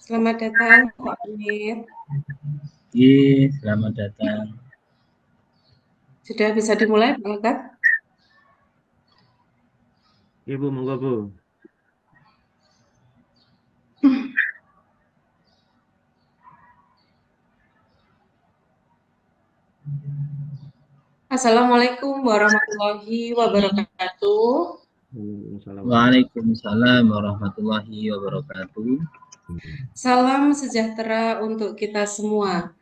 Selamat datang Pak Amir. Selamat datang. Sudah bisa dimulai Pak Alkat? Ibu, monggo Bu. Assalamualaikum warahmatullahi wabarakatuh. Waalaikumsalam warahmatullahi wabarakatuh. Salam sejahtera untuk kita semua.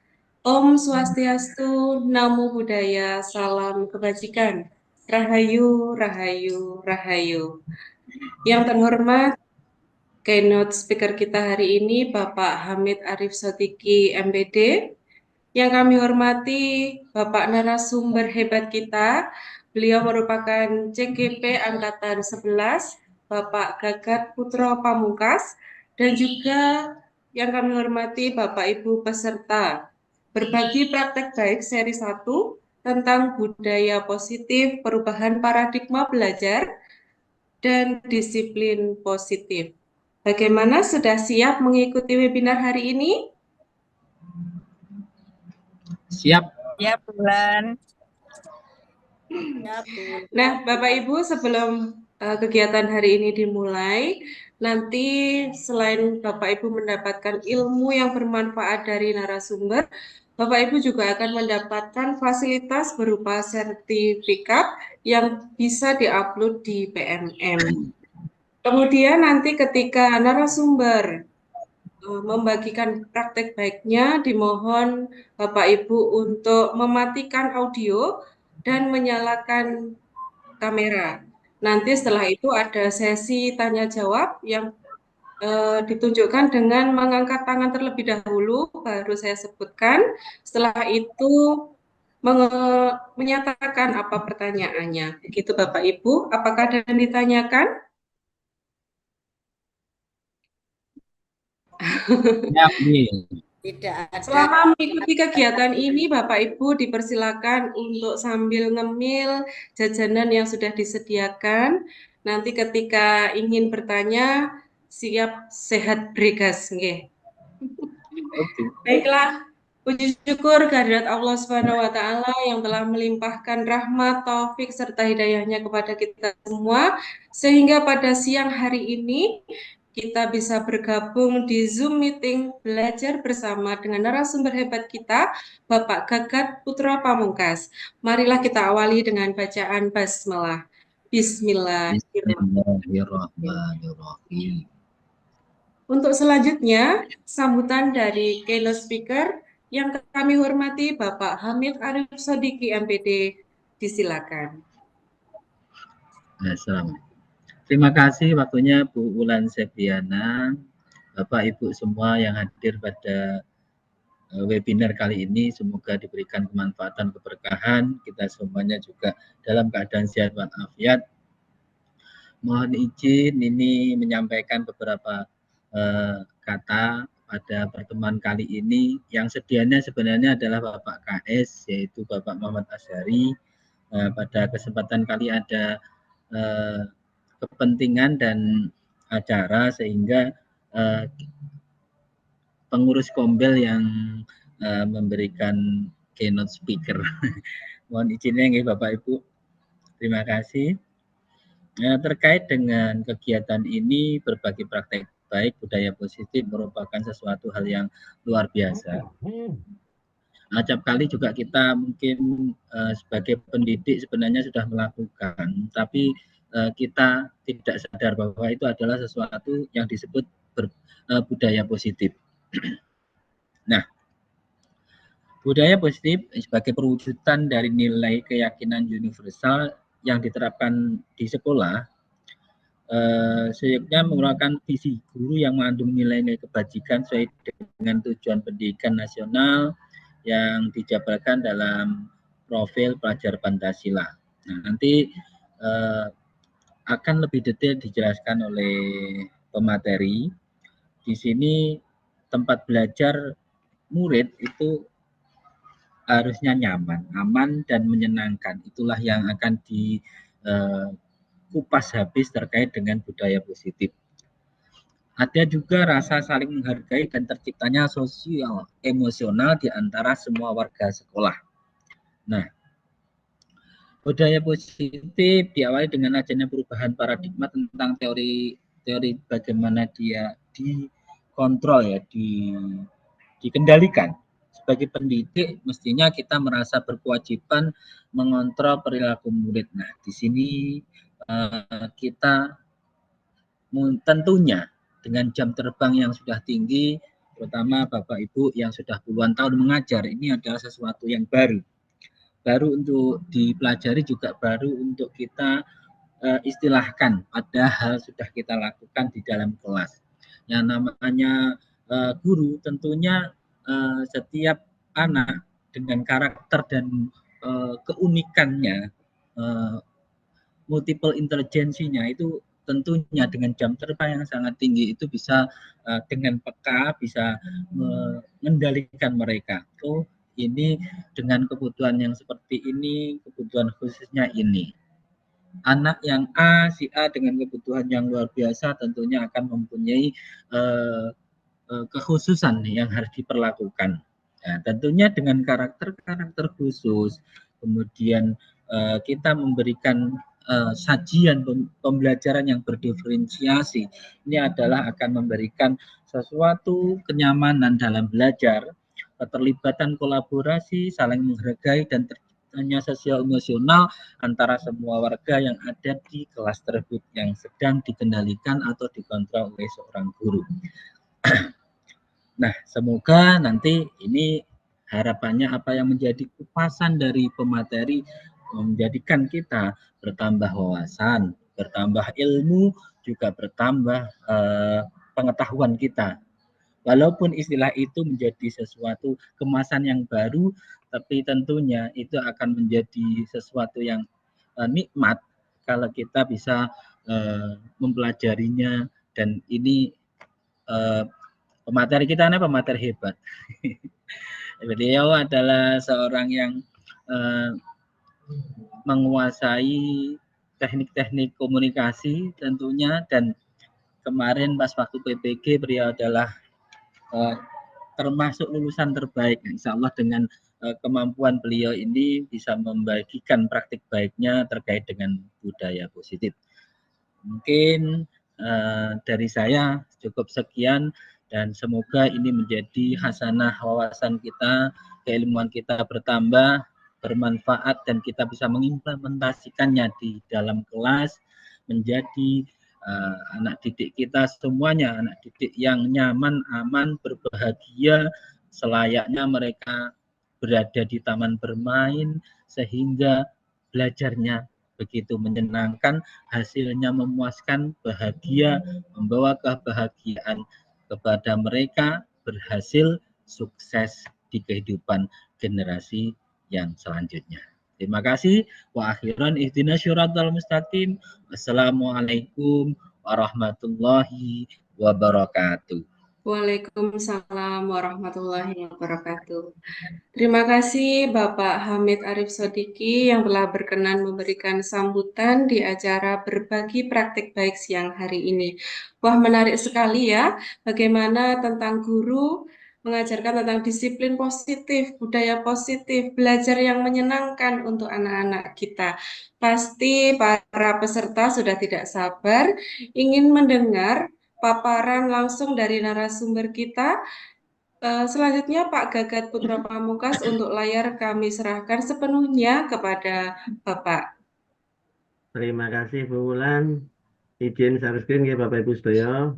Om Swastiastu, Namo Buddhaya, salam kebajikan. Rahayu, Rahayu, Rahayu. Yang terhormat, keynote speaker kita hari ini Bapak Hamid Arif Sotiki, MPD. Yang kami hormati Bapak narasumber hebat kita, beliau merupakan CGP Angkatan 11, Bapak Gagat Putra Pamungkas, dan juga yang kami hormati Bapak Ibu peserta berbagi praktek baik seri 1 tentang budaya positif, perubahan paradigma belajar, dan disiplin positif. Bagaimana, sudah siap mengikuti webinar hari ini? Siap. Ya, Bulan. Nah, Bapak Ibu, sebelum kegiatan hari ini dimulai, nanti selain Bapak Ibu mendapatkan ilmu yang bermanfaat dari narasumber, Bapak Ibu juga akan mendapatkan fasilitas berupa sertifikat yang bisa diupload di PMM. Kemudian nanti ketika narasumber membagikan praktek baiknya, dimohon Bapak Ibu untuk mematikan audio dan menyalakan kamera. Nanti setelah itu ada sesi tanya jawab yang ditunjukkan dengan mengangkat tangan terlebih dahulu, baru saya sebutkan. Setelah itu menyatakan apa pertanyaannya. Begitu Bapak Ibu, apakah ada yang ditanyakan? Ya, Tidak ada. Selama mengikuti kegiatan ini, Bapak Ibu dipersilakan untuk sambil ngemil jajanan yang sudah disediakan. Nanti ketika ingin bertanya, siap sehat bregas. Nggih. Baiklah, puji syukur kehadirat Allah Subhanahu wa taala yang telah melimpahkan rahmat, taufik serta hidayahnya kepada kita semua sehingga pada siang hari ini kita bisa bergabung di Zoom meeting belajar bersama dengan narasumber hebat kita, Bapak Gagat Putra Pamungkas. Marilah kita awali dengan bacaan basmalah. Bismillahirrahmanirrahim. Bismillahirrahmanirrahim. Untuk selanjutnya, sambutan dari keynote speaker yang kami hormati Bapak Hamid Arif Sodiki MPD, disilakan. Assalamualaikum. Terima kasih waktunya Bu Wulan Septiana, Bapak Ibu semua yang hadir pada webinar kali ini. Semoga diberikan kemanfaatan, keberkahan. Kita semuanya juga dalam keadaan sehat walafiat. Mohon izin ini menyampaikan beberapa kata pada pertemuan kali ini. Yang sedianya sebenarnya adalah Bapak KS, yaitu Bapak Muhammad Asyari. Pada kesempatan kali ada kepentingan dan acara sehingga pengurus Kombel yang memberikan keynote speaker. Mohon izinnya ya Bapak Ibu. Terima kasih. Terkait dengan kegiatan ini, berbagi praktek baik budaya positif merupakan sesuatu hal yang luar biasa. Acap kali juga kita mungkin sebagai pendidik sebenarnya sudah melakukan, tapi kita tidak sadar bahwa itu adalah sesuatu yang disebut budaya positif. Nah, budaya positif sebagai perwujudan dari nilai keyakinan universal yang diterapkan di sekolah, seyogyanya mengeluarkan visi guru yang mengandung nilai-nilai kebajikan sesuai dengan tujuan pendidikan nasional yang dijabarkan dalam profil pelajar Pancasila. Nah, nanti akan lebih detail dijelaskan oleh pemateri. Di sini tempat belajar murid itu harusnya nyaman, aman, dan menyenangkan. Itulah yang akan dikupas habis terkait dengan budaya positif. Ada juga rasa saling menghargai dan terciptanya sosial emosional di antara semua warga sekolah. Nah, budaya positif diawali dengan adanya perubahan paradigma tentang teori bagaimana dia dikontrol ya, dikendalikan. Sebagai pendidik mestinya kita merasa berkewajiban mengontrol perilaku murid. Nah, di sini kita tentunya dengan jam terbang yang sudah tinggi, terutama Bapak Ibu yang sudah puluhan tahun mengajar, ini adalah sesuatu yang baru untuk dipelajari, juga baru untuk kita istilahkan, padahal sudah kita lakukan di dalam kelas. Yang namanya guru tentunya setiap anak dengan karakter dan keunikannya, multiple intelijensinya itu tentunya dengan jam terbang yang sangat tinggi itu bisa dengan peka bisa mengendalikan mereka. Oh, ini dengan kebutuhan yang seperti ini, kebutuhan khususnya ini. Anak yang A, si A dengan kebutuhan yang luar biasa tentunya akan mempunyai kekhususan yang harus diperlakukan. Nah, tentunya dengan karakter khusus, kemudian kita memberikan sajian pembelajaran yang berdiferensiasi, ini adalah akan memberikan sesuatu kenyamanan dalam belajar, keterlibatan kolaborasi, saling menghargai, dan terciptanya sosial emosional antara semua warga yang ada di kelas tersebut yang sedang dikendalikan atau dikontrol oleh seorang guru. Nah, semoga nanti ini harapannya apa yang menjadi kupasan dari pemateri menjadikan kita bertambah wawasan, bertambah ilmu, juga bertambah pengetahuan kita. Walaupun istilah itu menjadi sesuatu kemasan yang baru, tapi tentunya itu akan menjadi sesuatu yang nikmat kalau kita bisa mempelajarinya, dan ini pemateri kita ini pemateri hebat. Beliau adalah seorang yang menguasai teknik-teknik komunikasi tentunya, dan kemarin pas waktu PPG beliau adalah termasuk lulusan terbaik. Insya Allah dengan kemampuan beliau ini bisa membagikan praktik baiknya terkait dengan budaya positif. Mungkin dari saya cukup sekian, dan semoga ini menjadi hasanah wawasan kita, keilmuan kita bertambah, bermanfaat, dan kita bisa mengimplementasikannya di dalam kelas menjadi anak didik kita semuanya, anak didik yang nyaman, aman, berbahagia, selayaknya mereka berada di taman bermain, sehingga belajarnya begitu menyenangkan, hasilnya memuaskan, bahagia, membawa kebahagiaan kepada mereka, berhasil sukses di kehidupan generasi yang selanjutnya. Terima kasih. Wa akhiran ihdinas syiratal mustaqim. Wassalamualaikum warahmatullahi wabarakatuh. Waalaikumsalam warahmatullahi wabarakatuh. Terima kasih Bapak Hamid Arif Sodiki yang telah berkenan memberikan sambutan di acara berbagi praktik baik siang hari ini. Wah, menarik sekali ya, bagaimana tentang guru mengajarkan tentang disiplin positif, budaya positif, belajar yang menyenangkan untuk anak-anak kita. Pasti para peserta sudah tidak sabar ingin mendengar paparan langsung dari narasumber kita. Selanjutnya Pak Gagat Putra Pamungkas, untuk layar kami serahkan sepenuhnya kepada Bapak. Terima kasih Bu Wulan. Izin share screen ya Bapak Ibu sedaya.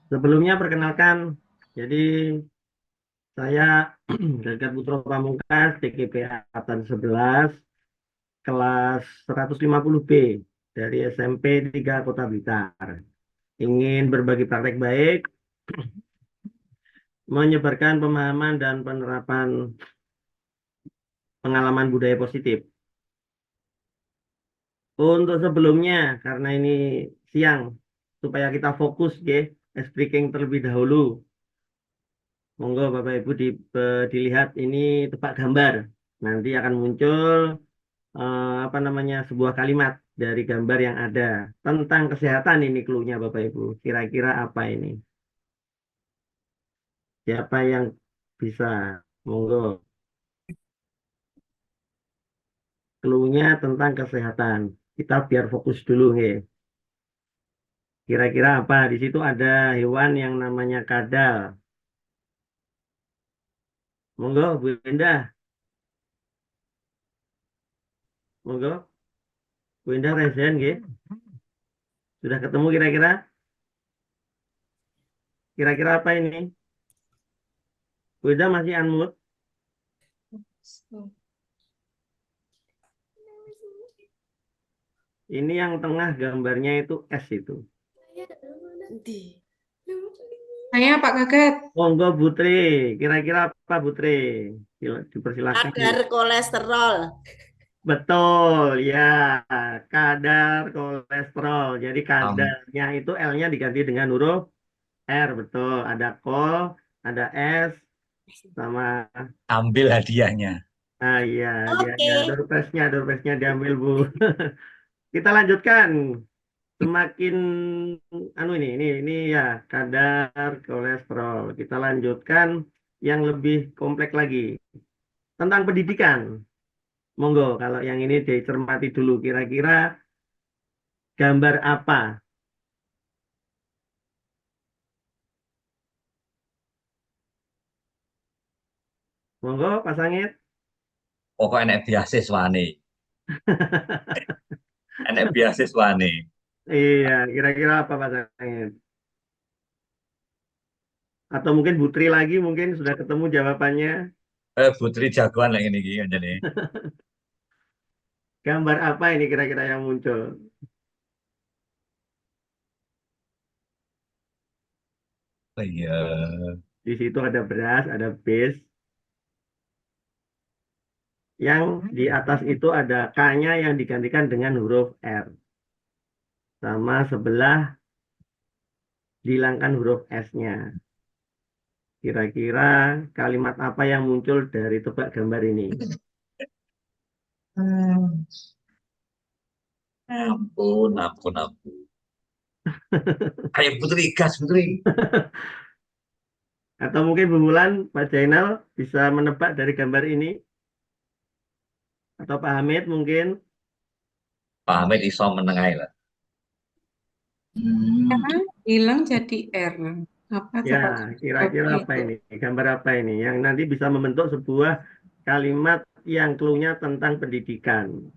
Sebelumnya perkenalkan, jadi saya Gagat Putra Pamungkas, TKP Angkatan 11, kelas 150B dari SMP 3 Kota Blitar. Ingin berbagi praktek baik, menyebarkan pemahaman dan penerapan pengalaman budaya positif. Untuk sebelumnya, karena ini siang supaya kita fokus ya, speaking terlebih dahulu. Monggo Bapak Ibu dilihat ini tebak gambar. Nanti akan muncul apa namanya sebuah kalimat dari gambar yang ada tentang kesehatan ini clue-nya Bapak Ibu. Kira-kira apa ini? Siapa yang bisa? Monggo. Clue-nya tentang kesehatan. Kita biar fokus dulu nih. Kira-kira apa? Di situ ada hewan yang namanya kadal. Monggo Bu Indah. Monggo. Bu Indah resen nggih. Sudah ketemu kira-kira? Kira-kira apa ini? Bu Indah masih unmute. Ini yang tengah gambarnya itu S itu. Saya Pak Kaget. Monggo Putri, kira-kira apa Putri? Dipersilakan. Kadar kolesterol. Betul, ya. Kadar kolesterol. Jadi kadarnya itu L-nya diganti dengan huruf R, betul. Ada kol, ada S, sama. Ambil hadiahnya. Ah iya, Oke. dia doorpress-nya diambil Bu. Kita lanjutkan. Semakin ini ya kadar kolesterol. Kita lanjutkan yang lebih kompleks lagi tentang pendidikan. Monggo kalau yang ini dicermati dulu kira-kira gambar apa? Monggo Pak Sangit. Pokoknya enek beasiswa nih. Enek beasiswa nih. Iya, kira-kira apa Pak Sangit? Atau mungkin Putri lagi mungkin sudah ketemu jawabannya. Putri jagoan lagi nih nih. Gambar apa ini kira-kira yang muncul? Oh, iya. Di situ ada beras, ada bis. Yang di atas itu ada K-nya yang digantikan dengan huruf R. Sama sebelah dihilangkan huruf S-nya. Kira-kira kalimat apa yang muncul dari tebak gambar ini? Ampun. Ayo Putri, gas Putri. Atau mungkin Bu Mulan, Pak Jainal bisa menebak dari gambar ini? Atau Pak Hamid mungkin? Pak Hamid iso menengai lah. Hilang jadi R. Apa Ya, coba? kira-kira Oke. apa ini? Gambar apa ini? Yang nanti bisa membentuk sebuah kalimat yang clue-nya tentang pendidikan.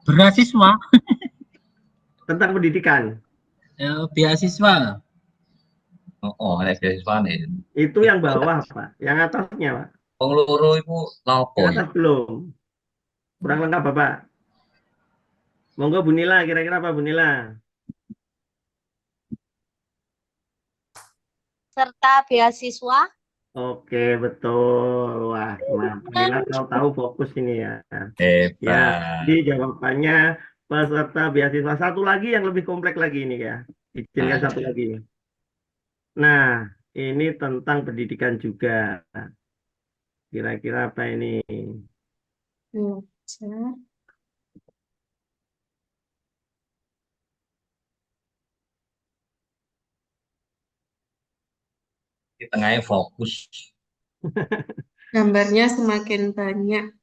Beasiswa. Tentang pendidikan. Beasiswa. Oh, enek beasiswa nih. Itu yang bawah, Pak. Yang atasnya, Pak. Wong loro iku lapo Yang ya? atas belum. Kurang lengkap, Bapak. Monggo Bu Nila, kira-kira apa Bu Nila? Serta beasiswa. Oke, betul. Wah, Bu Nila tahu fokus ini ya. Ya, Hebat. di jawabannya peserta beasiswa. Satu lagi yang lebih kompleks lagi ini ya. Izinkan satu lagi. Nah, ini tentang pendidikan juga. Kira-kira apa ini? Di tengahnya fokus. Gambarnya semakin banyak.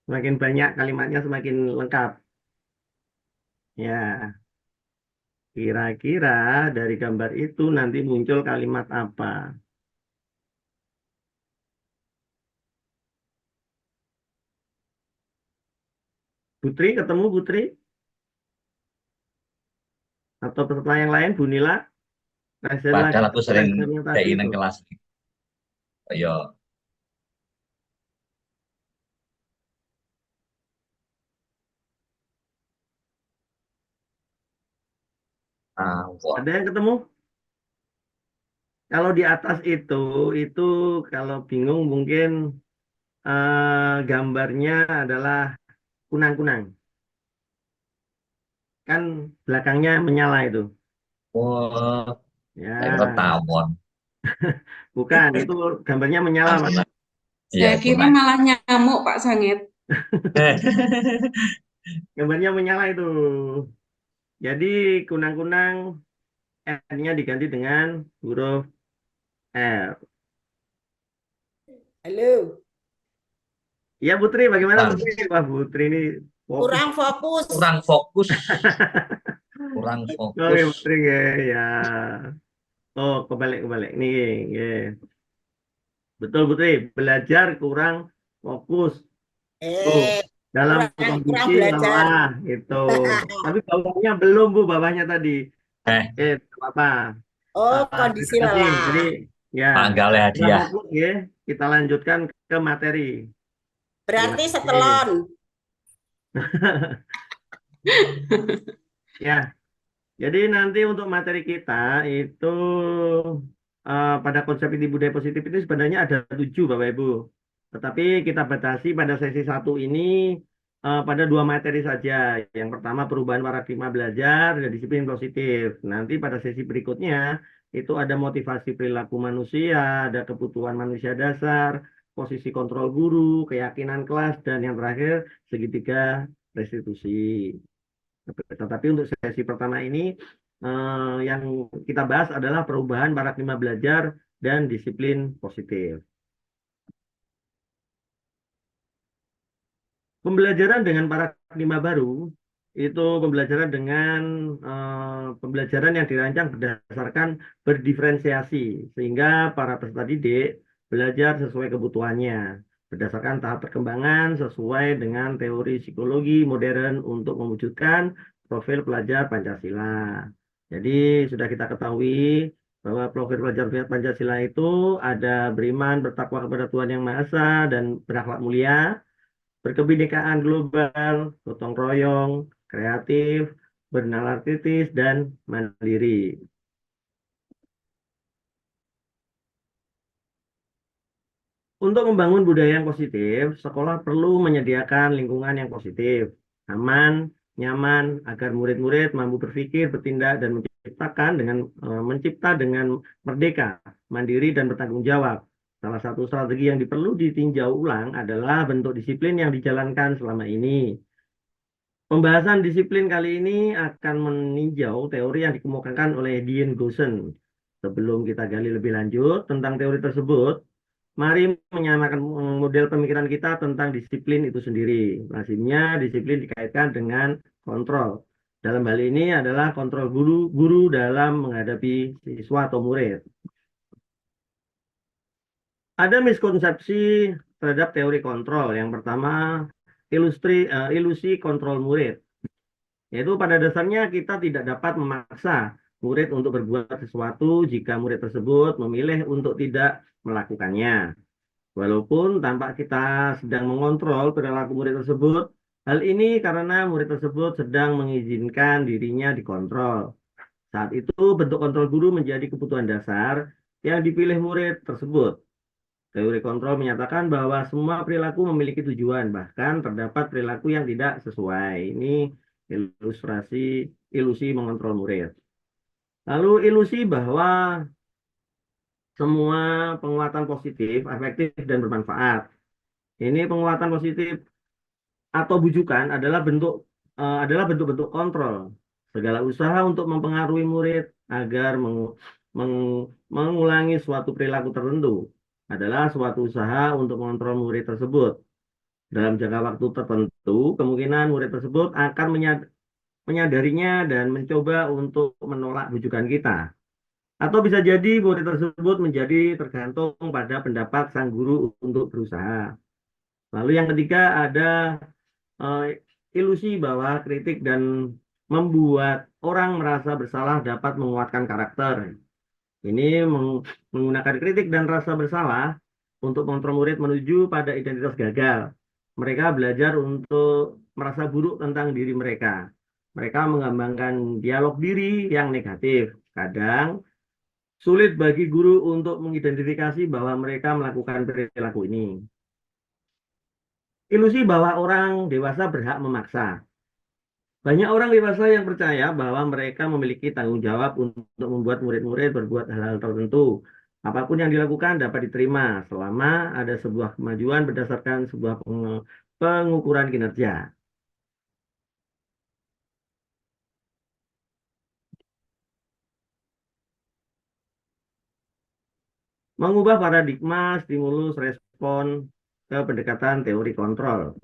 Semakin banyak kalimatnya semakin lengkap. Ya, kira-kira dari gambar itu nanti muncul kalimat apa? Putri, ketemu Putri? Atau peserta yang lain, Bu Nila? Padahal aku sering yang tadi kayak itu. kelas. Ayo. Wah. Ada yang ketemu? Kalau di atas itu kalau bingung mungkin gambarnya adalah kunang-kunang. Kan belakangnya menyala itu. Oh, saya kira Ya, tawon. bukan. Itu gambarnya menyala, Mas. Iya, Saya kira kunang. malah nyamuk, Pak Sangit. Gambarnya menyala itu. Jadi kunang-kunang N-nya diganti dengan huruf R. Halo. Ya Putri, bagaimana Kurang, Putri? Wah Putri ini fokus. Kurang fokus. kurang fokus. Kurang Oke fokus. Putri ya. Ya. Oh kebalik. Nih, ya. Betul Putri, belajar kurang fokus. Tuh, Eh, dalam kurang kondisi belajar. lelah itu. Tapi bawahnya belum Bu, bawahnya tadi. Eh, Tidak apa-apa. Oh, Terima kondisi kasih. Jadi lelah. ya, tanggalnya kita hadiah. fokus ya. Kita lanjutkan ke materi. Terima Berarti kasih. setelon. Ya, jadi nanti untuk materi kita itu pada konsep inti budaya positif itu sebenarnya ada 7 Bapak Ibu. Tetapi kita batasi pada sesi 1 ini pada 2 materi saja. Yang pertama perubahan paradigma belajar dan disiplin positif. Nanti pada sesi berikutnya itu ada motivasi perilaku manusia, ada kebutuhan manusia dasar, posisi kontrol guru, keyakinan kelas, dan yang terakhir segitiga restitusi. Tetapi untuk sesi pertama ini yang kita bahas adalah perubahan paradigma belajar dan disiplin positif. Pembelajaran dengan paradigma baru itu pembelajaran dengan pembelajaran yang dirancang berdasarkan berdiferensiasi sehingga para peserta didik belajar sesuai kebutuhannya berdasarkan tahap perkembangan sesuai dengan teori psikologi modern untuk mewujudkan profil pelajar Pancasila. Jadi sudah kita ketahui bahwa profil pelajar Pancasila itu ada beriman, bertakwa kepada Tuhan Yang Maha Esa dan berakhlak mulia, berkebinekaan global, gotong royong, kreatif, bernalar kritis, dan mandiri. Untuk membangun budaya yang positif, sekolah perlu menyediakan lingkungan yang positif, aman, nyaman, agar murid-murid mampu berpikir, bertindak, dan mencipta dengan merdeka, mandiri, dan bertanggung jawab. Salah satu strategi yang perlu ditinjau ulang adalah bentuk disiplin yang dijalankan selama ini. Pembahasan disiplin kali ini akan meninjau teori yang dikemukakan oleh Dean Goosen. Sebelum kita gali lebih lanjut tentang teori tersebut, mari menyamakan model pemikiran kita tentang disiplin itu sendiri. Lazimnya disiplin dikaitkan dengan kontrol. Dalam hal ini adalah kontrol guru dalam menghadapi siswa atau murid. Ada miskonsepsi terhadap teori kontrol. Yang pertama, ilusi kontrol murid. Yaitu pada dasarnya kita tidak dapat memaksa murid untuk berbuat sesuatu jika murid tersebut memilih untuk tidak melakukannya. Walaupun tampak kita sedang mengontrol perilaku murid tersebut, hal ini karena murid tersebut sedang mengizinkan dirinya dikontrol. Saat itu bentuk kontrol guru menjadi kebutuhan dasar yang dipilih murid tersebut. Teori kontrol menyatakan bahwa semua perilaku memiliki tujuan, bahkan terdapat perilaku yang tidak sesuai. Ini ilustrasi ilusi mengontrol murid. Lalu ilusi bahwa semua penguatan positif, efektif, dan bermanfaat. Ini penguatan positif atau bujukan adalah bentuk-bentuk kontrol. Segala usaha untuk mempengaruhi murid agar mengulangi suatu perilaku tertentu adalah suatu usaha untuk mengontrol murid tersebut. Dalam jangka waktu tertentu, kemungkinan murid tersebut akan menyadarinya dan mencoba untuk menolak bujukan kita. Atau bisa jadi murid tersebut menjadi tergantung pada pendapat sang guru untuk berusaha. Lalu yang ketiga ada eh, ilusi bahwa kritik dan membuat orang merasa bersalah dapat menguatkan karakter. Ini menggunakan kritik dan rasa bersalah untuk mengontrol murid menuju pada identitas gagal. Mereka belajar untuk merasa buruk tentang diri mereka. Mereka mengembangkan dialog diri yang negatif. Kadang sulit bagi guru untuk mengidentifikasi bahwa mereka melakukan perilaku ini. Ilusi bahwa orang dewasa berhak memaksa. Banyak orang dewasa yang percaya bahwa mereka memiliki tanggung jawab untuk membuat murid-murid berbuat hal-hal tertentu. Apapun yang dilakukan dapat diterima selama ada sebuah kemajuan berdasarkan sebuah pengukuran kinerja. Mengubah paradigma stimulus respon ke pendekatan teori kontrol.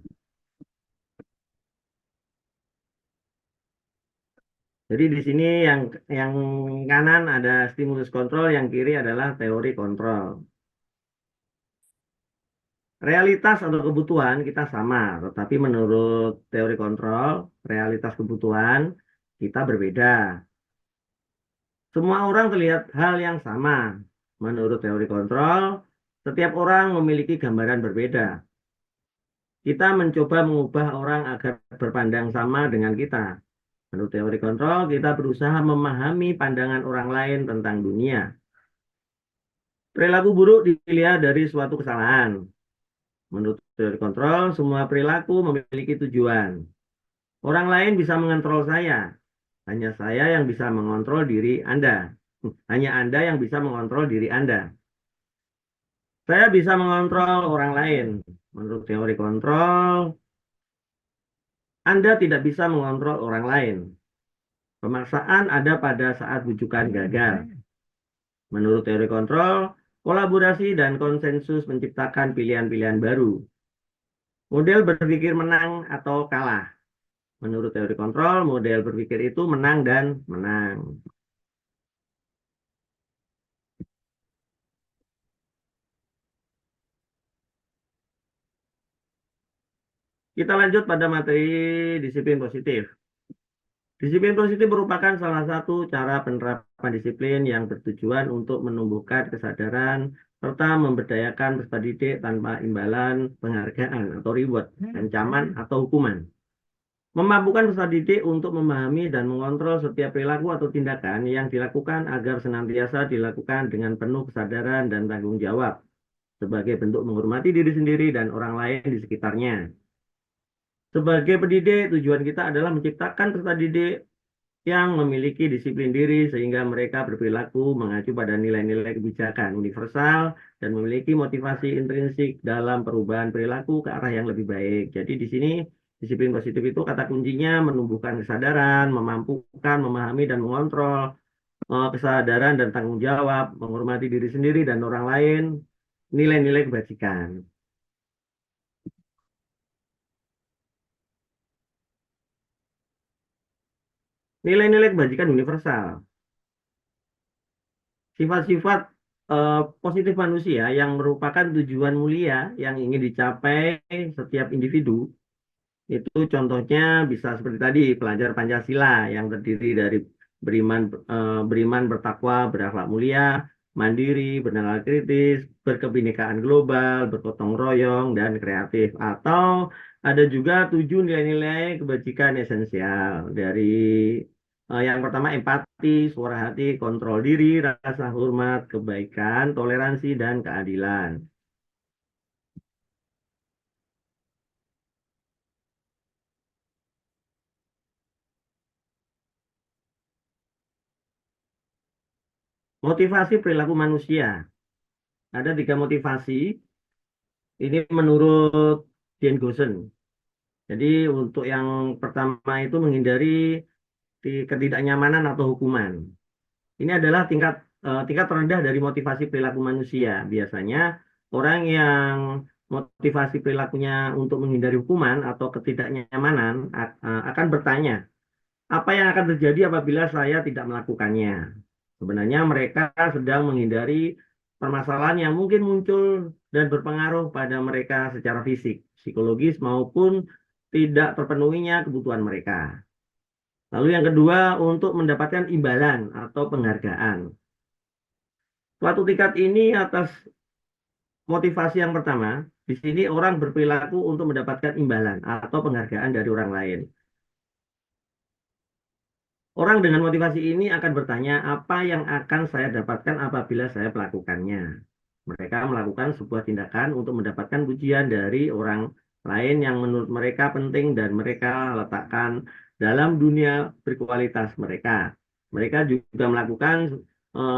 Jadi di sini yang kanan ada stimulus kontrol, yang kiri adalah teori kontrol. Realitas atau kebutuhan kita sama, tetapi menurut teori kontrol, realitas kebutuhan kita berbeda. Semua orang terlihat hal yang sama. Menurut teori kontrol, setiap orang memiliki gambaran berbeda. Kita mencoba mengubah orang agar berpandang sama dengan kita. Menurut teori kontrol, kita berusaha memahami pandangan orang lain tentang dunia. Perilaku buruk dilihat dari suatu kesalahan. Menurut teori kontrol, semua perilaku memiliki tujuan. Orang lain bisa mengontrol saya. Hanya saya yang bisa mengontrol diri Anda. Hanya Anda yang bisa mengontrol diri Anda. Saya bisa mengontrol orang lain. Menurut teori kontrol, Anda tidak bisa mengontrol orang lain. Pemaksaan ada pada saat bujukan gagal. Menurut teori kontrol, kolaborasi dan konsensus menciptakan pilihan-pilihan baru. Model berpikir menang atau kalah. Menurut teori kontrol, model berpikir itu menang dan menang. Kita lanjut pada materi disiplin positif. Disiplin positif merupakan salah satu cara penerapan disiplin yang bertujuan untuk menumbuhkan kesadaran serta memberdayakan peserta didik tanpa imbalan penghargaan atau reward, ancaman atau hukuman. Memampukan peserta didik untuk memahami dan mengontrol setiap perilaku atau tindakan yang dilakukan agar senantiasa dilakukan dengan penuh kesadaran dan tanggung jawab sebagai bentuk menghormati diri sendiri dan orang lain di sekitarnya. Sebagai pendidik, tujuan kita adalah menciptakan peserta didik yang memiliki disiplin diri sehingga mereka berperilaku mengacu pada nilai-nilai kebijakan universal dan memiliki motivasi intrinsik dalam perubahan perilaku ke arah yang lebih baik. Jadi di sini disiplin positif itu kata kuncinya menumbuhkan kesadaran, memampukan, memahami dan mengontrol kesadaran dan tanggung jawab, menghormati diri sendiri dan orang lain, nilai-nilai kebajikan. Nilai-nilai kebajikan universal. Sifat-sifat positif manusia yang merupakan tujuan mulia yang ingin dicapai setiap individu. Itu contohnya bisa seperti tadi, pelajar Pancasila yang terdiri dari beriman, bertakwa, berakhlak mulia, mandiri, bernalar kritis, berkebinekaan global, bergotong royong, dan kreatif. Atau ada juga 7 nilai-nilai kebajikan esensial dari yang pertama empati, suara hati, kontrol diri, rasa hormat, kebaikan, toleransi, dan keadilan. Motivasi perilaku manusia. Ada 3 motivasi. Ini menurut Jane Gossen. Jadi untuk yang pertama itu menghindari ketidaknyamanan atau hukuman. Ini adalah tingkat terendah dari motivasi perilaku manusia. Biasanya orang yang motivasi perilakunya untuk menghindari hukuman atau ketidaknyamanan akan bertanya, apa yang akan terjadi apabila saya tidak melakukannya? Sebenarnya mereka sedang menghindari permasalahan yang mungkin muncul dan berpengaruh pada mereka secara fisik, psikologis maupun tidak terpenuhinya kebutuhan mereka. Lalu yang kedua, untuk mendapatkan imbalan atau penghargaan. Suatu tingkat ini atas motivasi yang pertama, di sini orang berperilaku untuk mendapatkan imbalan atau penghargaan dari orang lain. Orang dengan motivasi ini akan bertanya, apa yang akan saya dapatkan apabila saya melakukannya? Mereka melakukan sebuah tindakan untuk mendapatkan pujian dari orang lain yang menurut mereka penting dan mereka letakkan dalam dunia berkualitas mereka. Mereka juga melakukan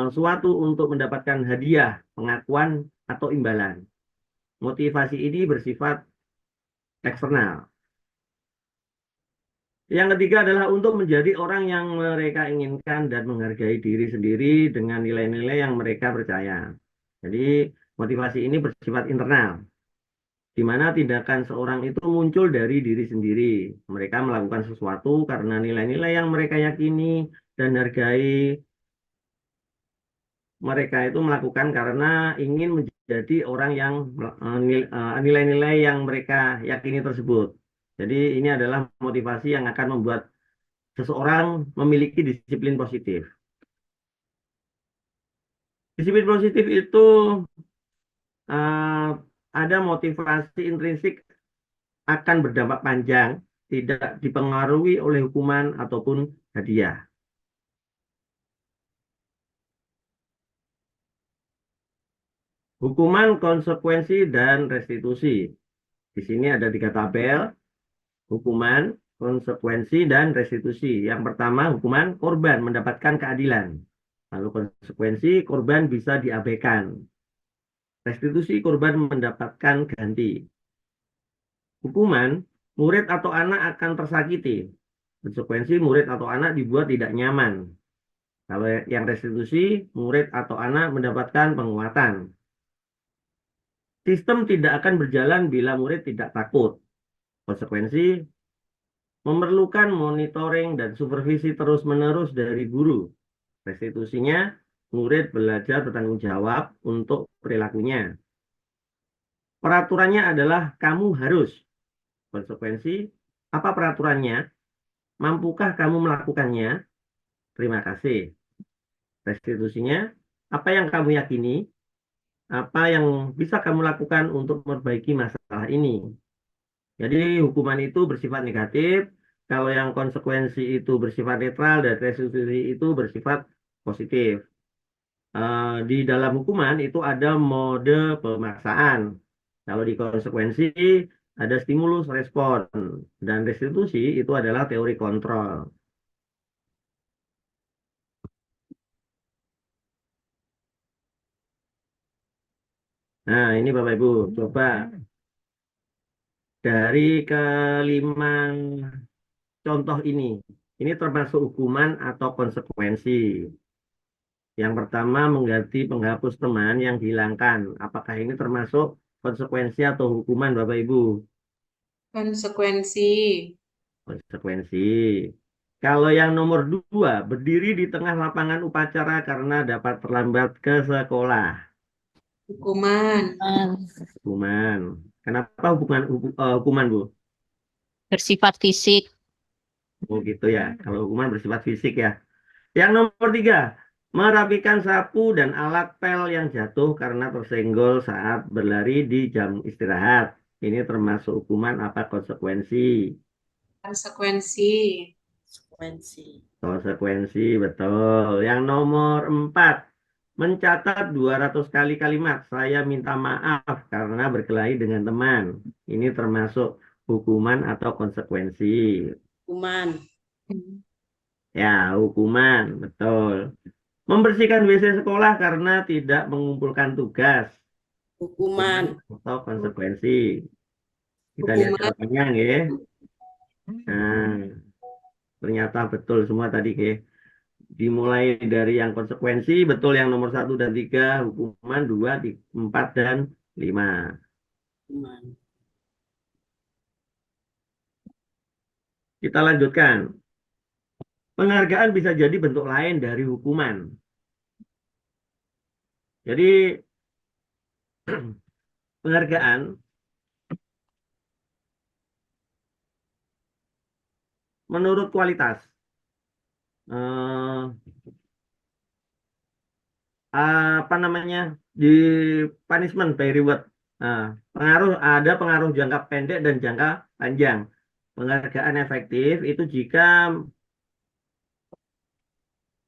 suatu untuk mendapatkan hadiah, pengakuan, atau imbalan. Motivasi ini bersifat eksternal. Yang ketiga adalah untuk menjadi orang yang mereka inginkan dan menghargai diri sendiri dengan nilai-nilai yang mereka percaya. Jadi motivasi ini bersifat internal, di mana tindakan seorang itu muncul dari diri sendiri. Mereka melakukan sesuatu karena nilai-nilai yang mereka yakini dan hargai. Mereka itu melakukan karena ingin menjadi orang yang nilai-nilai yang mereka yakini tersebut. Jadi ini adalah motivasi yang akan membuat seseorang memiliki disiplin positif. Disiplin positif itu uh, ada motivasi intrinsik akan berdampak panjang, tidak dipengaruhi oleh hukuman ataupun hadiah. Hukuman, konsekuensi, dan restitusi. Di sini ada 3 tabel, hukuman, konsekuensi, dan restitusi. Yang pertama, hukuman, korban mendapatkan keadilan. Lalu konsekuensi, korban bisa diabaikan. Restitusi, korban mendapatkan ganti. Hukuman, murid atau anak akan tersakiti. Konsekuensi, murid atau anak dibuat tidak nyaman. Kalau yang restitusi, murid atau anak mendapatkan penguatan. Sistem tidak akan berjalan bila murid tidak takut. Konsekuensi, memerlukan monitoring dan supervisi terus-menerus dari guru. Restitusinya, murid belajar bertanggung jawab untuk perilakunya. Peraturannya adalah kamu harus. Konsekuensi, apa peraturannya? Mampukah kamu melakukannya? Terima kasih. Restitusinya, apa yang kamu yakini? Apa yang bisa kamu lakukan untuk memperbaiki masalah ini? Jadi hukuman itu bersifat negatif, kalau yang konsekuensi itu bersifat netral dan restitusi itu bersifat positif. Di dalam hukuman itu ada mode pemaksaan. Kalau di konsekuensi ada stimulus respon dan restitusi itu adalah teori kontrol. Nah, ini Bapak Ibu, coba dari kelima contoh ini termasuk hukuman atau konsekuensi. Yang pertama, mengganti penghapus teman yang dihilangkan. Apakah ini termasuk konsekuensi atau hukuman Bapak Ibu? Konsekuensi. Konsekuensi. Kalau yang nomor 2, berdiri di tengah lapangan upacara karena dapat terlambat ke sekolah. Hukuman. Hukuman. Kenapa hukuman, Bu? Bersifat fisik. Oh gitu ya. Kalau hukuman bersifat fisik ya. Yang nomor 3, merapikan sapu dan alat pel yang jatuh karena tersenggol saat berlari di jam istirahat. Ini termasuk hukuman apa konsekuensi? Konsekuensi. Konsekuensi, betul. Yang nomor 4, mencatat 200 kali kalimat saya minta maaf karena berkelahi dengan teman. Ini termasuk hukuman atau konsekuensi? Hukuman. Ya, hukuman, betul. Membersihkan WC sekolah karena tidak mengumpulkan tugas. Hukuman. Atau konsekuensi. Kita lihat Hukuman. jawabannya ya. Nah, ternyata betul semua tadi ya. Dimulai dari yang konsekuensi, betul yang nomor 1 dan 3, hukuman 2, 4, dan 5. Hukuman. Kita lanjutkan. Penghargaan bisa jadi bentuk lain dari hukuman. Jadi, penghargaan menurut kualitas. Apa namanya? Di punishment by reward. Nah, ada pengaruh jangka pendek dan jangka panjang. Penghargaan efektif itu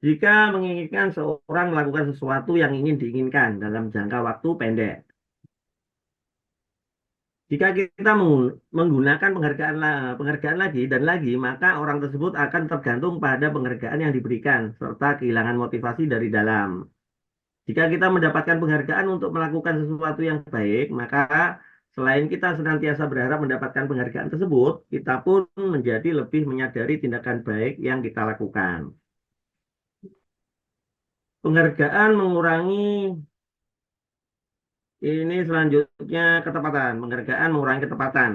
jika menginginkan seorang melakukan sesuatu yang ingin diinginkan dalam jangka waktu pendek. Jika kita menggunakan penghargaan lagi dan lagi, maka orang tersebut akan tergantung pada penghargaan yang diberikan, serta kehilangan motivasi dari dalam. Jika kita mendapatkan penghargaan untuk melakukan sesuatu yang baik, maka selain kita senantiasa berharap mendapatkan penghargaan tersebut, kita pun menjadi lebih menyadari tindakan baik yang kita lakukan. Penghargaan mengurangi ini selanjutnya ketepatan. Penghargaan mengurangi ketepatan.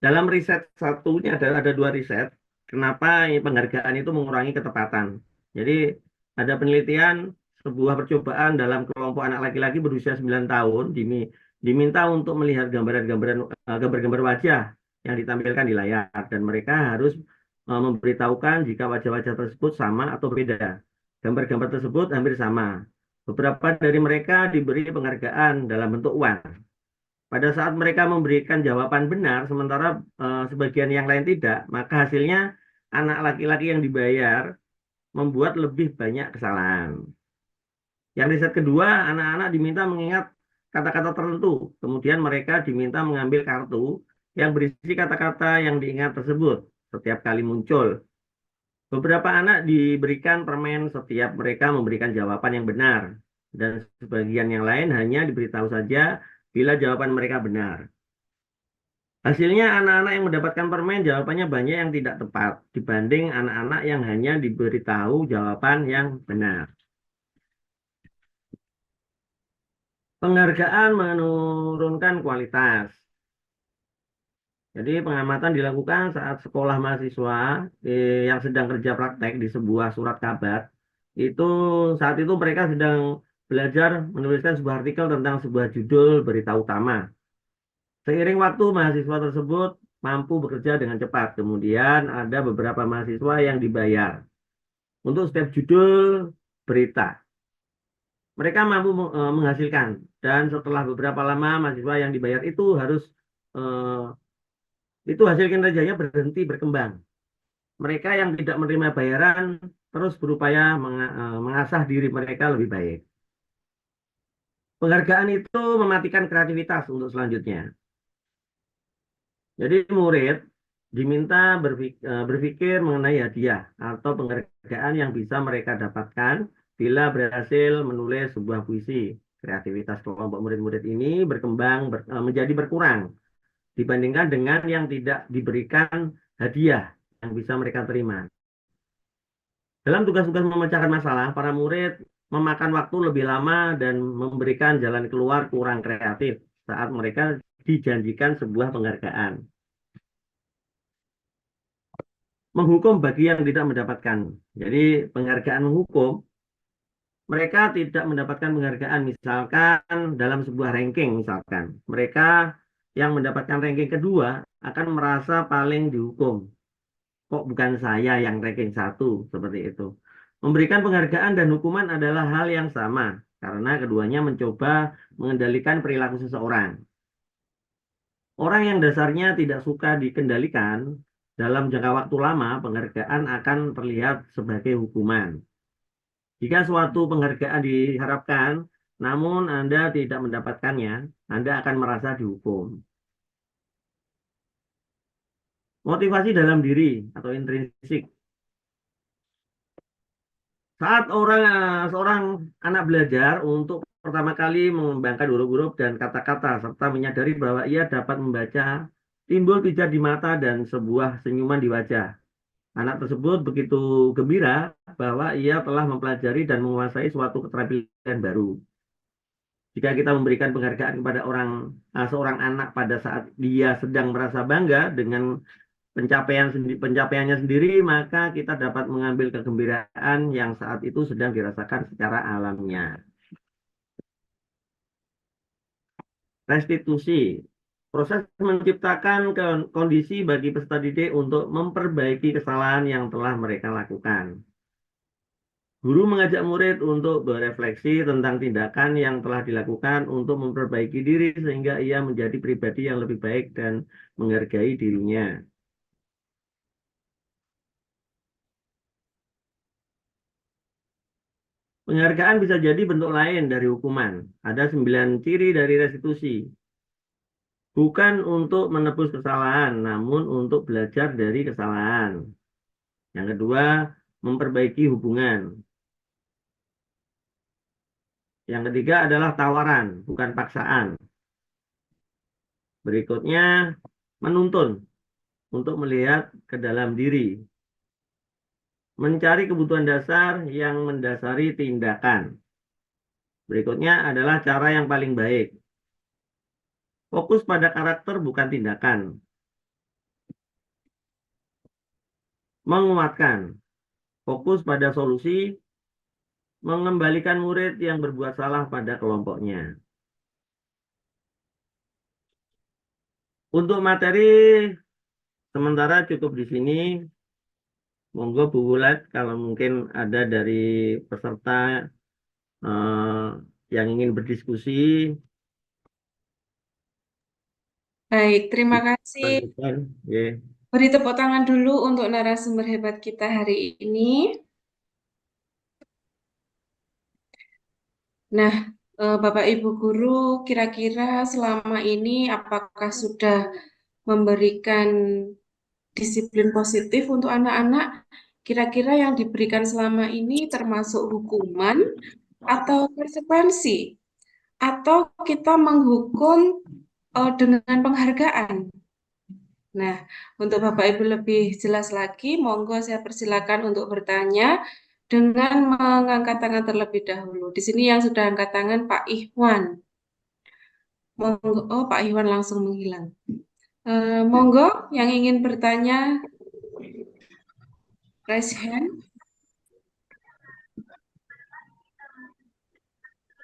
Dalam riset satunya ada dua riset. Kenapa penghargaan itu mengurangi ketepatan? Jadi ada penelitian sebuah percobaan dalam kelompok anak laki-laki berusia 9 tahun diminta untuk melihat gambar-gambar wajah yang ditampilkan di layar dan mereka harus memberitahukan jika wajah-wajah tersebut sama atau beda. Gambar-gambar tersebut hampir sama. Beberapa dari mereka diberi penghargaan dalam bentuk uang. Pada saat mereka memberikan jawaban benar, sementara sebagian yang lain tidak, maka hasilnya anak laki-laki yang dibayar membuat lebih banyak kesalahan. Yang riset kedua, anak-anak diminta mengingat kata-kata tertentu. Kemudian mereka diminta mengambil kartu yang berisi kata-kata yang diingat tersebut setiap kali muncul. Beberapa anak diberikan permen setiap mereka memberikan jawaban yang benar. Dan sebagian yang lain hanya diberitahu saja bila jawaban mereka benar. Hasilnya anak-anak yang mendapatkan permen jawabannya banyak yang tidak tepat dibanding anak-anak yang hanya diberitahu jawaban yang benar. Penghargaan menurunkan kualitas. Jadi pengamatan dilakukan saat sekolah mahasiswa yang sedang kerja praktek di sebuah surat kabar. Saat itu mereka sedang belajar menuliskan sebuah artikel tentang sebuah judul berita utama. Seiring waktu mahasiswa tersebut mampu bekerja dengan cepat. Kemudian ada beberapa mahasiswa yang dibayar untuk setiap judul berita. Mereka mampu menghasilkan dan setelah beberapa lama mahasiswa yang dibayar hasil kinerjanya berhenti berkembang. Mereka yang tidak menerima bayaran terus berupaya mengasah diri mereka lebih baik. Penghargaan itu mematikan kreativitas untuk selanjutnya. Jadi murid diminta berpikir mengenai hadiah atau penghargaan yang bisa mereka dapatkan bila berhasil menulis sebuah puisi. Kreativitas kelompok murid-murid ini menjadi berkurang dibandingkan dengan yang tidak diberikan hadiah yang bisa mereka terima. Dalam tugas-tugas memecahkan masalah, para murid memakan waktu lebih lama dan memberikan jalan keluar kurang kreatif saat mereka dijanjikan sebuah penghargaan. Menghukum bagi yang tidak mendapatkan. Jadi penghargaan menghukum, mereka tidak mendapatkan penghargaan misalkan dalam sebuah ranking misalkan. Mereka yang mendapatkan ranking kedua akan merasa paling dihukum. Kok bukan saya yang ranking 1 seperti itu. Memberikan penghargaan dan hukuman adalah hal yang sama karena keduanya mencoba mengendalikan perilaku seseorang. Orang yang dasarnya tidak suka dikendalikan dalam jangka waktu lama, penghargaan akan terlihat sebagai hukuman. Jika suatu penghargaan diharapkan, namun Anda tidak mendapatkannya, Anda akan merasa dihukum. Motivasi dalam diri atau intrinsik. Saat seorang anak belajar untuk pertama kali mengembangkan huruf-huruf dan kata-kata serta menyadari bahwa ia dapat membaca, timbul pijar di mata dan sebuah senyuman di wajah. Anak tersebut begitu gembira bahwa ia telah mempelajari dan menguasai suatu keterampilan baru. Jika kita memberikan penghargaan kepada seorang anak pada saat dia sedang merasa bangga dengan pencapaiannya sendiri, maka kita dapat mengambil kegembiraan yang saat itu sedang dirasakan secara alamiah. Restitusi. Proses menciptakan kondisi bagi peserta didik untuk memperbaiki kesalahan yang telah mereka lakukan. Guru mengajak murid untuk berefleksi tentang tindakan yang telah dilakukan untuk memperbaiki diri sehingga ia menjadi pribadi yang lebih baik dan menghargai dirinya. Penghargaan bisa jadi bentuk lain dari hukuman. Ada 9 ciri dari restitusi. bukan untuk menebus kesalahan, namun untuk belajar dari kesalahan. Yang kedua, memperbaiki hubungan. Yang ketiga adalah tawaran, bukan paksaan. Berikutnya, menuntun untuk melihat ke dalam diri. Mencari kebutuhan dasar yang mendasari tindakan. Berikutnya adalah cara yang paling baik. Fokus pada karakter bukan tindakan. Menguatkan. Fokus pada solusi. Mengembalikan murid yang berbuat salah pada kelompoknya. Untuk materi sementara cukup di sini. Monggo Bu Wulat kalau mungkin ada dari peserta yang ingin berdiskusi. Baik, terima kasih. Lanjutkan. Ya. Beri tepuk tangan dulu untuk narasumber hebat kita hari ini. Nah, Bapak Ibu Guru, kira-kira selama ini apakah sudah memberikan disiplin positif untuk anak-anak? Kira-kira yang diberikan selama ini termasuk hukuman atau konsekuensi? Atau kita menghukum dengan penghargaan? Nah, untuk Bapak Ibu lebih jelas lagi, monggo saya persilakan untuk bertanya dengan mengangkat tangan terlebih dahulu. Di sini yang sudah angkat tangan Pak Ikhwan. Monggo, oh Pak Ikhwan langsung menghilang. Monggo yang ingin bertanya, raise hand.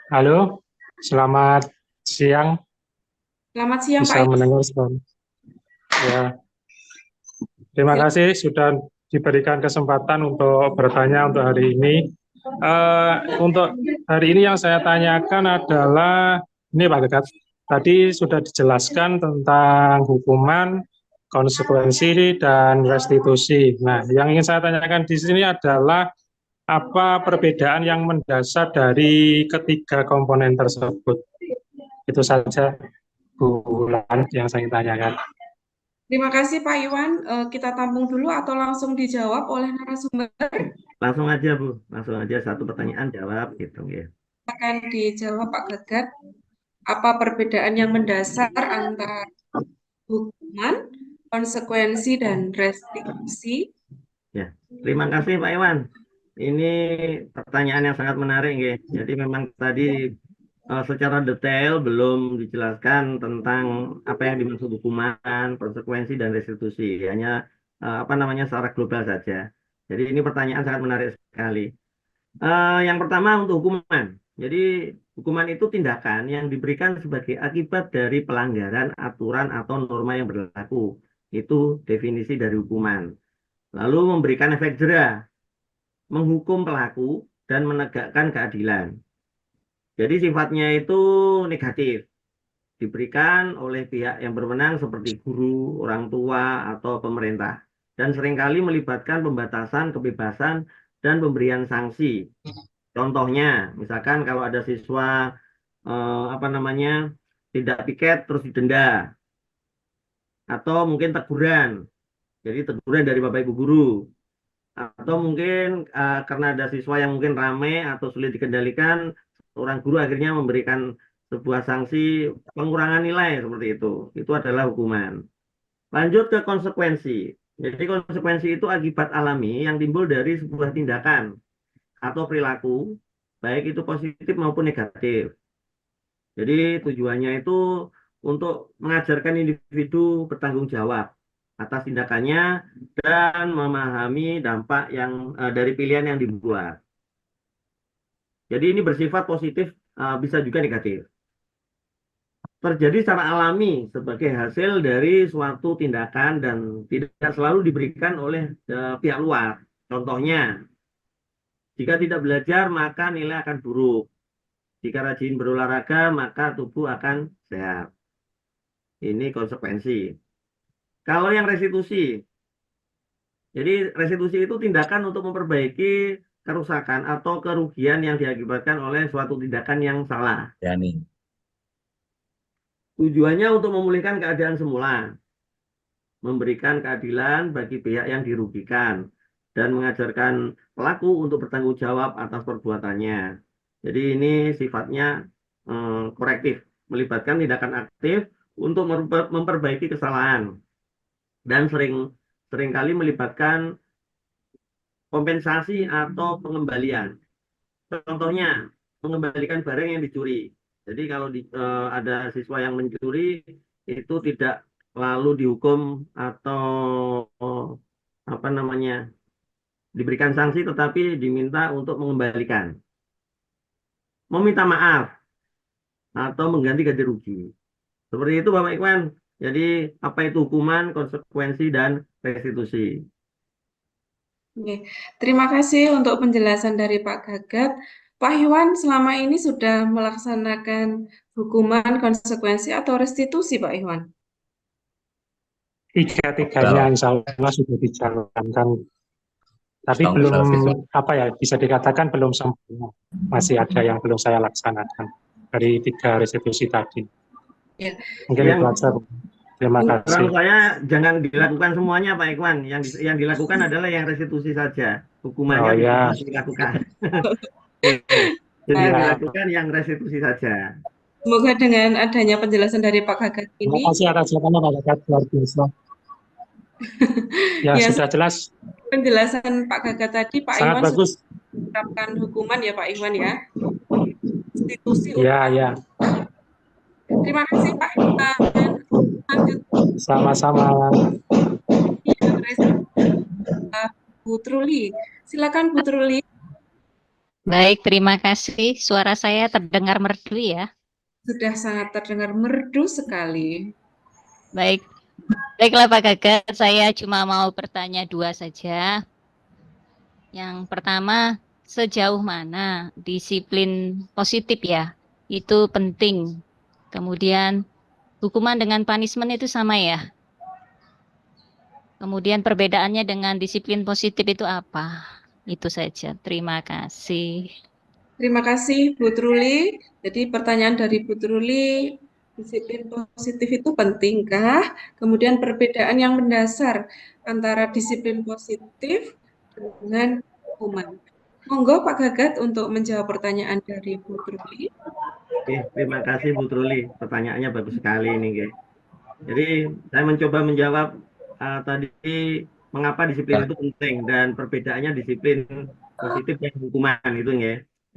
Halo, selamat siang. Selamat siang Bisa Pak Ikhwan. mendengar suara. Ya, terima kasih sudah diberikan kesempatan untuk bertanya untuk hari ini. Untuk hari ini yang saya tanyakan adalah, ini Pak Gegat, tadi sudah dijelaskan tentang hukuman, konsekuensi, dan restitusi. Nah, yang ingin saya tanyakan di sini adalah apa perbedaan yang mendasar dari ketiga komponen tersebut? Itu saja, Bu Wulan, yang saya ingin tanyakan. Terima kasih Pak Iwan. Kita tampung dulu atau langsung dijawab oleh narasumber? Langsung aja Bu, langsung aja satu pertanyaan jawab gitu ya. Akan dijawab Pak Gegat. Apa perbedaan yang mendasar antara hukuman, konsekuensi, dan restitusi? Ya, terima kasih Pak Iwan. Ini pertanyaan yang sangat menarik ya. Jadi memang tadi secara detail belum dijelaskan tentang apa yang dimaksud hukuman, konsekuensi, dan restitusi. Hanya secara global saja. Jadi ini pertanyaan sangat menarik sekali. Yang pertama untuk hukuman. Jadi hukuman itu tindakan yang diberikan sebagai akibat dari pelanggaran aturan atau norma yang berlaku. Itu definisi dari hukuman. Lalu memberikan efek jera, menghukum pelaku, dan menegakkan keadilan. Jadi sifatnya itu negatif, diberikan oleh pihak yang berwenang seperti guru, orang tua, atau pemerintah. Dan seringkali melibatkan pembatasan kebebasan dan pemberian sanksi. Contohnya, misalkan kalau ada siswa tidak piket terus didenda, atau mungkin teguran. Jadi teguran dari Bapak Ibu guru. Atau mungkin karena ada siswa yang mungkin ramai atau sulit dikendalikan, seorang guru akhirnya memberikan sebuah sanksi pengurangan nilai seperti itu. Itu adalah hukuman. Lanjut ke konsekuensi. Jadi konsekuensi itu akibat alami yang timbul dari sebuah tindakan atau perilaku, baik itu positif maupun negatif. Jadi tujuannya itu untuk mengajarkan individu bertanggung jawab atas tindakannya dan memahami dampak yang dari pilihan yang dibuat. Jadi ini bersifat positif, bisa juga negatif. Terjadi secara alami sebagai hasil dari suatu tindakan dan tidak selalu diberikan oleh pihak luar. Contohnya, jika tidak belajar maka nilai akan buruk. Jika rajin berolahraga maka tubuh akan sehat. Ini konsekuensi. Kalau yang restitusi, jadi restitusi itu tindakan untuk memperbaiki kerusakan atau kerugian yang diakibatkan oleh suatu tindakan yang salah. Yani. Tujuannya untuk memulihkan keadaan semula, memberikan keadilan bagi pihak yang dirugikan, dan mengajarkan pelaku untuk bertanggung jawab atas perbuatannya. Jadi ini sifatnya korektif, melibatkan tindakan aktif untuk memperbaiki kesalahan, dan seringkali melibatkan kompensasi atau pengembalian. Contohnya, mengembalikan barang yang dicuri. Jadi kalau ada siswa yang mencuri, itu tidak lalu dihukum atau apa namanya, diberikan sanksi, tetapi diminta untuk mengembalikan, meminta maaf, atau mengganti ganti rugi. Seperti itu Bapak Ikhwan. Jadi apa itu hukuman, konsekuensi, dan restitusi. Oke. Terima kasih untuk penjelasan dari Pak Gagat. Pak Iwan selama ini sudah melaksanakan hukuman, konsekuensi, atau restitusi, Pak Iwan? Tiga-tiganya insya Allah sudah dijalankan. Tapi belum, apa ya, bisa dikatakan belum sempurna. Masih ada yang belum saya laksanakan dari 3 restitusi tadi. Ya. Mungkin itu aja. Terima kasih. Menurut saya jangan dilakukan semuanya Pak Ikhwan. Yang dilakukan adalah yang restitusi saja. Hukumannya tidak dilakukan. Jadi yang dilakukan yang restitusi saja. Semoga dengan adanya penjelasan dari Pak Gagat ini. Terima kasih atas jawabannya Pak Gagat, luar biasa. Ya, sudah jelas. Penjelasan Pak Gagat tadi, Pak Sangat Iwan bagus. sudah menerapkan hukuman ya Pak Iwan ya. Restitusi. Ya. Terima kasih Pak Iwan. Sama-sama. Bu Truli, silakan Bu Truli. Baik, terima kasih. Suara saya terdengar merdu ya? Sudah sangat terdengar merdu sekali. Baiklah Pak Gagat, saya cuma mau bertanya 2 saja. Yang pertama, sejauh mana disiplin positif ya, itu penting. Kemudian hukuman dengan punishment itu sama ya? Kemudian perbedaannya dengan disiplin positif itu apa? Itu saja. Terima kasih. Terima kasih Bu Truli. Jadi pertanyaan dari Bu Truli, disiplin positif itu pentingkah? Kemudian perbedaan yang mendasar antara disiplin positif dengan hukuman. Monggo Pak Gagat untuk menjawab pertanyaan dari Bu Truli. Oke, terima kasih Bu Truli. Pertanyaannya bagus sekali ini, Jadi saya mencoba menjawab tadi mengapa disiplin itu penting dan perbedaannya disiplin positif dan hukuman itu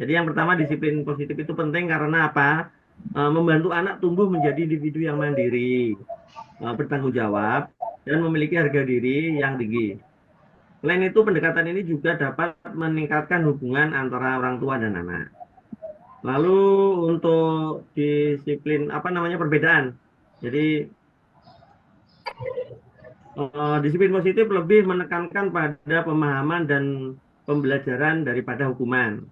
Jadi yang pertama, disiplin positif itu penting karena apa? Membantu anak tumbuh menjadi individu yang mandiri, bertanggung jawab, dan memiliki harga diri yang tinggi. Selain itu, pendekatan ini juga dapat meningkatkan hubungan antara orang tua dan anak. Lalu untuk disiplin perbedaan. Jadi disiplin positif lebih menekankan pada pemahaman dan pembelajaran daripada hukuman.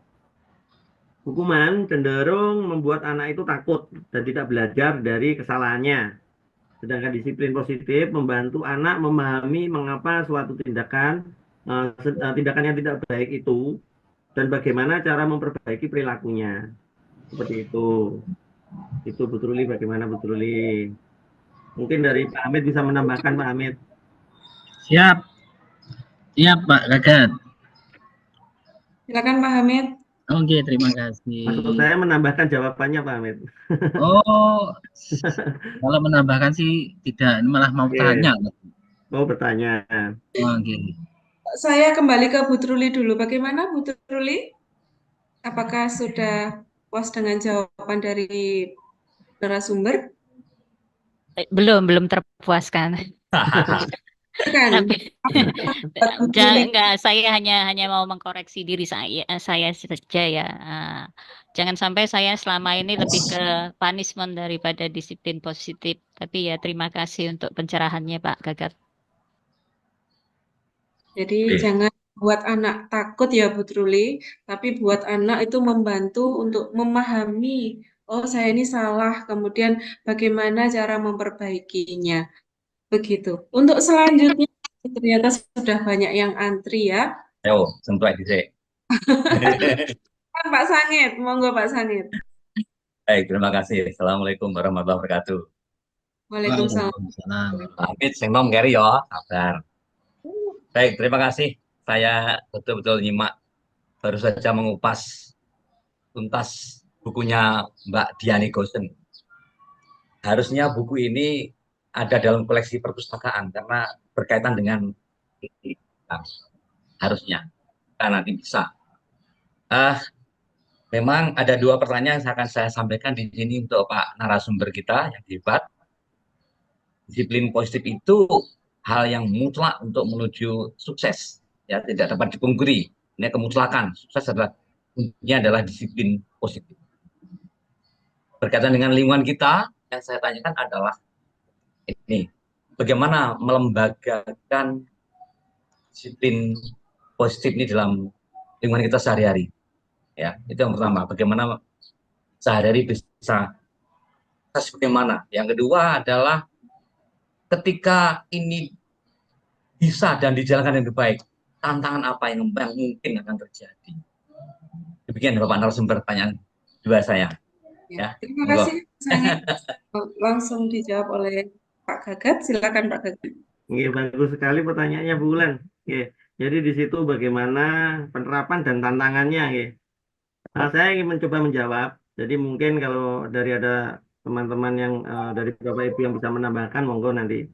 Hukuman cenderung membuat anak itu takut dan tidak belajar dari kesalahannya. Sedangkan disiplin positif membantu anak memahami mengapa suatu tindakan yang tidak baik itu dan bagaimana cara memperbaiki perilakunya. Seperti itu. Itu Bu Truli, bagaimana Bu Truli? Mungkin dari Pak Hamid bisa menambahkan, Pak Hamid. Siap. Siap Pak Gagat. Silakan Pak Hamid. Oke, terima kasih. Maksud saya menambahkan jawabannya Pak Hamid. Oh, kalau menambahkan sih tidak, malah mau tanya. Mau bertanya. Oke. Saya kembali ke Bu Truli dulu. Bagaimana Bu Truli? Apakah sudah puas dengan jawaban dari narasumber? Belum terpuaskan. Tapi enggak, saya hanya mau mengkoreksi diri saya saja ya. Jangan sampai saya selama ini lebih ke punishment daripada disiplin positif. Tapi ya terima kasih untuk pencerahannya Pak Gagat. Jadi jangan buat anak takut ya Bu Truli, tapi buat anak itu membantu untuk memahami, oh saya ini salah, kemudian bagaimana cara memperbaikinya. Begitu. Untuk selanjutnya ternyata sudah banyak yang antri ya. Ayo, sentuh aja. Pak Sangit, monggo Pak Sangit. Baik, terima kasih. Assalamualaikum warahmatullahi wabarakatuh. Waalaikumsalam. Waalaikumsalam. Amit sing nom keri ya, sabar. Baik, terima kasih. Saya betul-betul nyimak, baru saja mengupas tuntas bukunya Mbak Diani Gosen. Harusnya buku ini ada dalam koleksi perpustakaan karena berkaitan dengan harusnya, karena nanti bisa. Memang ada dua pertanyaan yang akan saya sampaikan di sini untuk Pak narasumber kita yang hebat. Disiplin positif itu hal yang mutlak untuk menuju sukses, ya tidak dapat dipungkiri. Ini kemutlakan sukses adalah disiplin positif. Berkaitan dengan lingkungan kita, yang saya tanyakan adalah ini, bagaimana melembagakan disiplin positif ini dalam lingkungan kita sehari-hari. Ya, itu yang pertama. Bagaimana sehari-hari bisa bagaimana. Yang kedua adalah ketika ini bisa dan dijalankan dengan baik, tantangan apa yang mungkin akan terjadi? Demikian Bapak narasumber pertanyaan dua saya. Ya, terima kasih. Langsung dijawab oleh Pak Gagat. Silakan Pak Gagat. Bagus sekali pertanyaannya Bu Ulan. Jadi di situ bagaimana penerapan dan tantangannya. Saya ingin mencoba menjawab. Jadi mungkin kalau dari ada teman-teman yang dari Bapak Ibu yang bisa menambahkan, monggo nanti.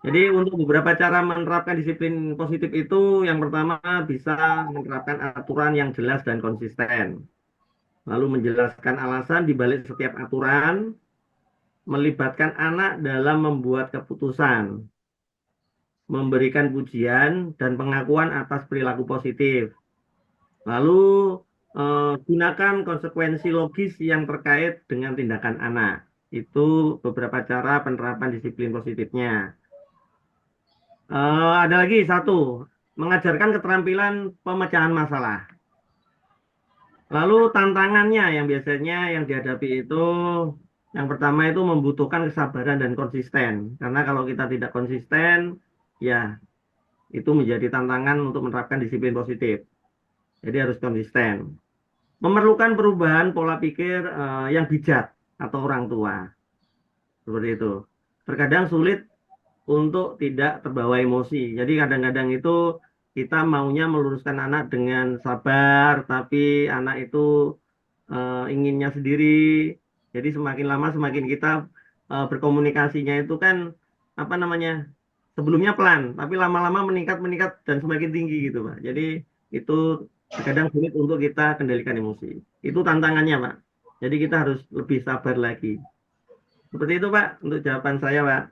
Jadi untuk beberapa cara menerapkan disiplin positif itu, yang pertama bisa menerapkan aturan yang jelas dan konsisten. Lalu menjelaskan alasan di balik setiap aturan, melibatkan anak dalam membuat keputusan, memberikan pujian dan pengakuan atas perilaku positif. Lalu gunakan konsekuensi logis yang terkait dengan tindakan anak. Itu beberapa cara penerapan disiplin positifnya. Ada lagi satu, mengajarkan keterampilan pemecahan masalah. Lalu tantangannya yang biasanya yang dihadapi itu, yang pertama itu membutuhkan kesabaran dan konsisten. Karena kalau kita tidak konsisten, ya itu menjadi tantangan untuk menerapkan disiplin positif. Jadi harus konsisten. Memerlukan perubahan pola pikir yang bijak atau orang tua. Seperti itu. Terkadang sulit untuk tidak terbawa emosi. Jadi kadang-kadang itu kita maunya meluruskan anak dengan sabar, tapi anak itu inginnya sendiri. Jadi semakin lama semakin kita berkomunikasinya itu kan sebelumnya pelan, tapi lama-lama meningkat dan semakin tinggi gitu Pak. Jadi itu kadang sulit untuk kita kendalikan emosi. Itu tantangannya Pak. Jadi kita harus lebih sabar lagi. Seperti itu Pak untuk jawaban saya Pak.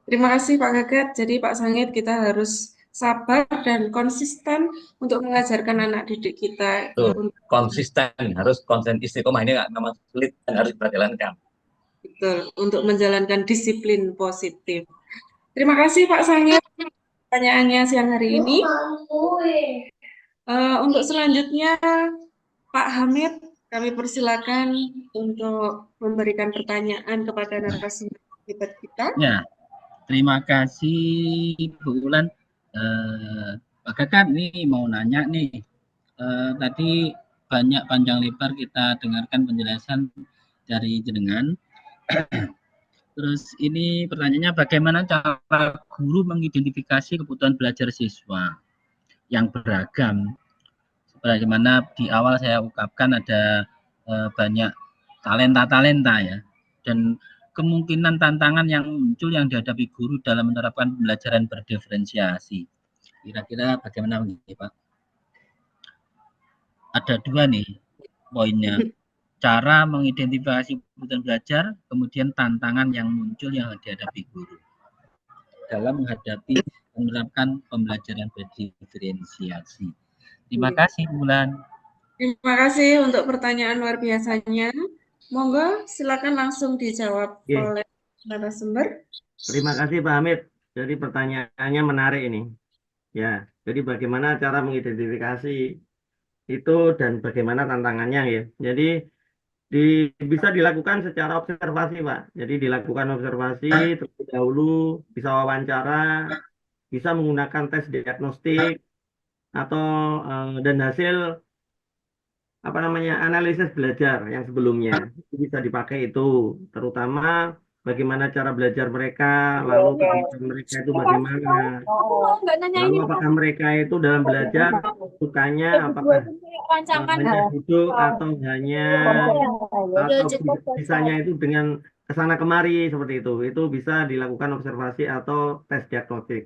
Terima kasih Pak Gagat. Jadi Pak Sangit, kita harus sabar dan konsisten untuk mengajarkan anak didik kita. Konsisten, harus konsen istiqomah, ini memang sulit dan harus dijalankan. Betul, untuk menjalankan disiplin positif. Terima kasih Pak Sangit pertanyaannya siang hari ini. Untuk selanjutnya Pak Hamid, kami persilakan untuk memberikan pertanyaan kepada narasumber kita. Ya, terima kasih Bu Ulan. Pak Gagat nih mau nanya nih. Tadi banyak panjang lebar kita dengarkan penjelasan dari jenengan. Terus ini pertanyaannya, bagaimana cara guru mengidentifikasi kebutuhan belajar siswa yang beragam? Bagaimana di awal saya ungkapkan ada banyak talenta ya, dan kemungkinan tantangan yang muncul yang dihadapi guru dalam menerapkan pembelajaran berdiferensiasi. Kira-kira bagaimana ini Pak? Ada dua nih poinnya. Cara mengidentifikasi kebutuhan belajar, kemudian tantangan yang muncul yang dihadapi guru dalam menghadapi menerapkan pembelajaran berdiferensiasi. Terima kasih Bulan. Terima kasih untuk pertanyaan luar biasanya. Monggo silakan langsung dijawab oleh narasumber. Terima kasih Pak Hamid. Jadi pertanyaannya menarik ini. Ya, jadi bagaimana cara mengidentifikasi itu dan bagaimana tantangannya ya. Jadi bisa dilakukan secara observasi Pak. Jadi dilakukan observasi terlebih dahulu, bisa wawancara, bisa menggunakan tes diagnostik atau dan hasil apa namanya analisis belajar yang sebelumnya itu bisa dipakai itu, terutama bagaimana cara belajar mereka, lalu kegiatan mereka itu bagaimana, lalu apakah mereka itu dalam belajar sukanya apakah hanya duduk atau hanya atau bisanya itu dengan kesana kemari seperti itu bisa dilakukan observasi atau tes diagnostik.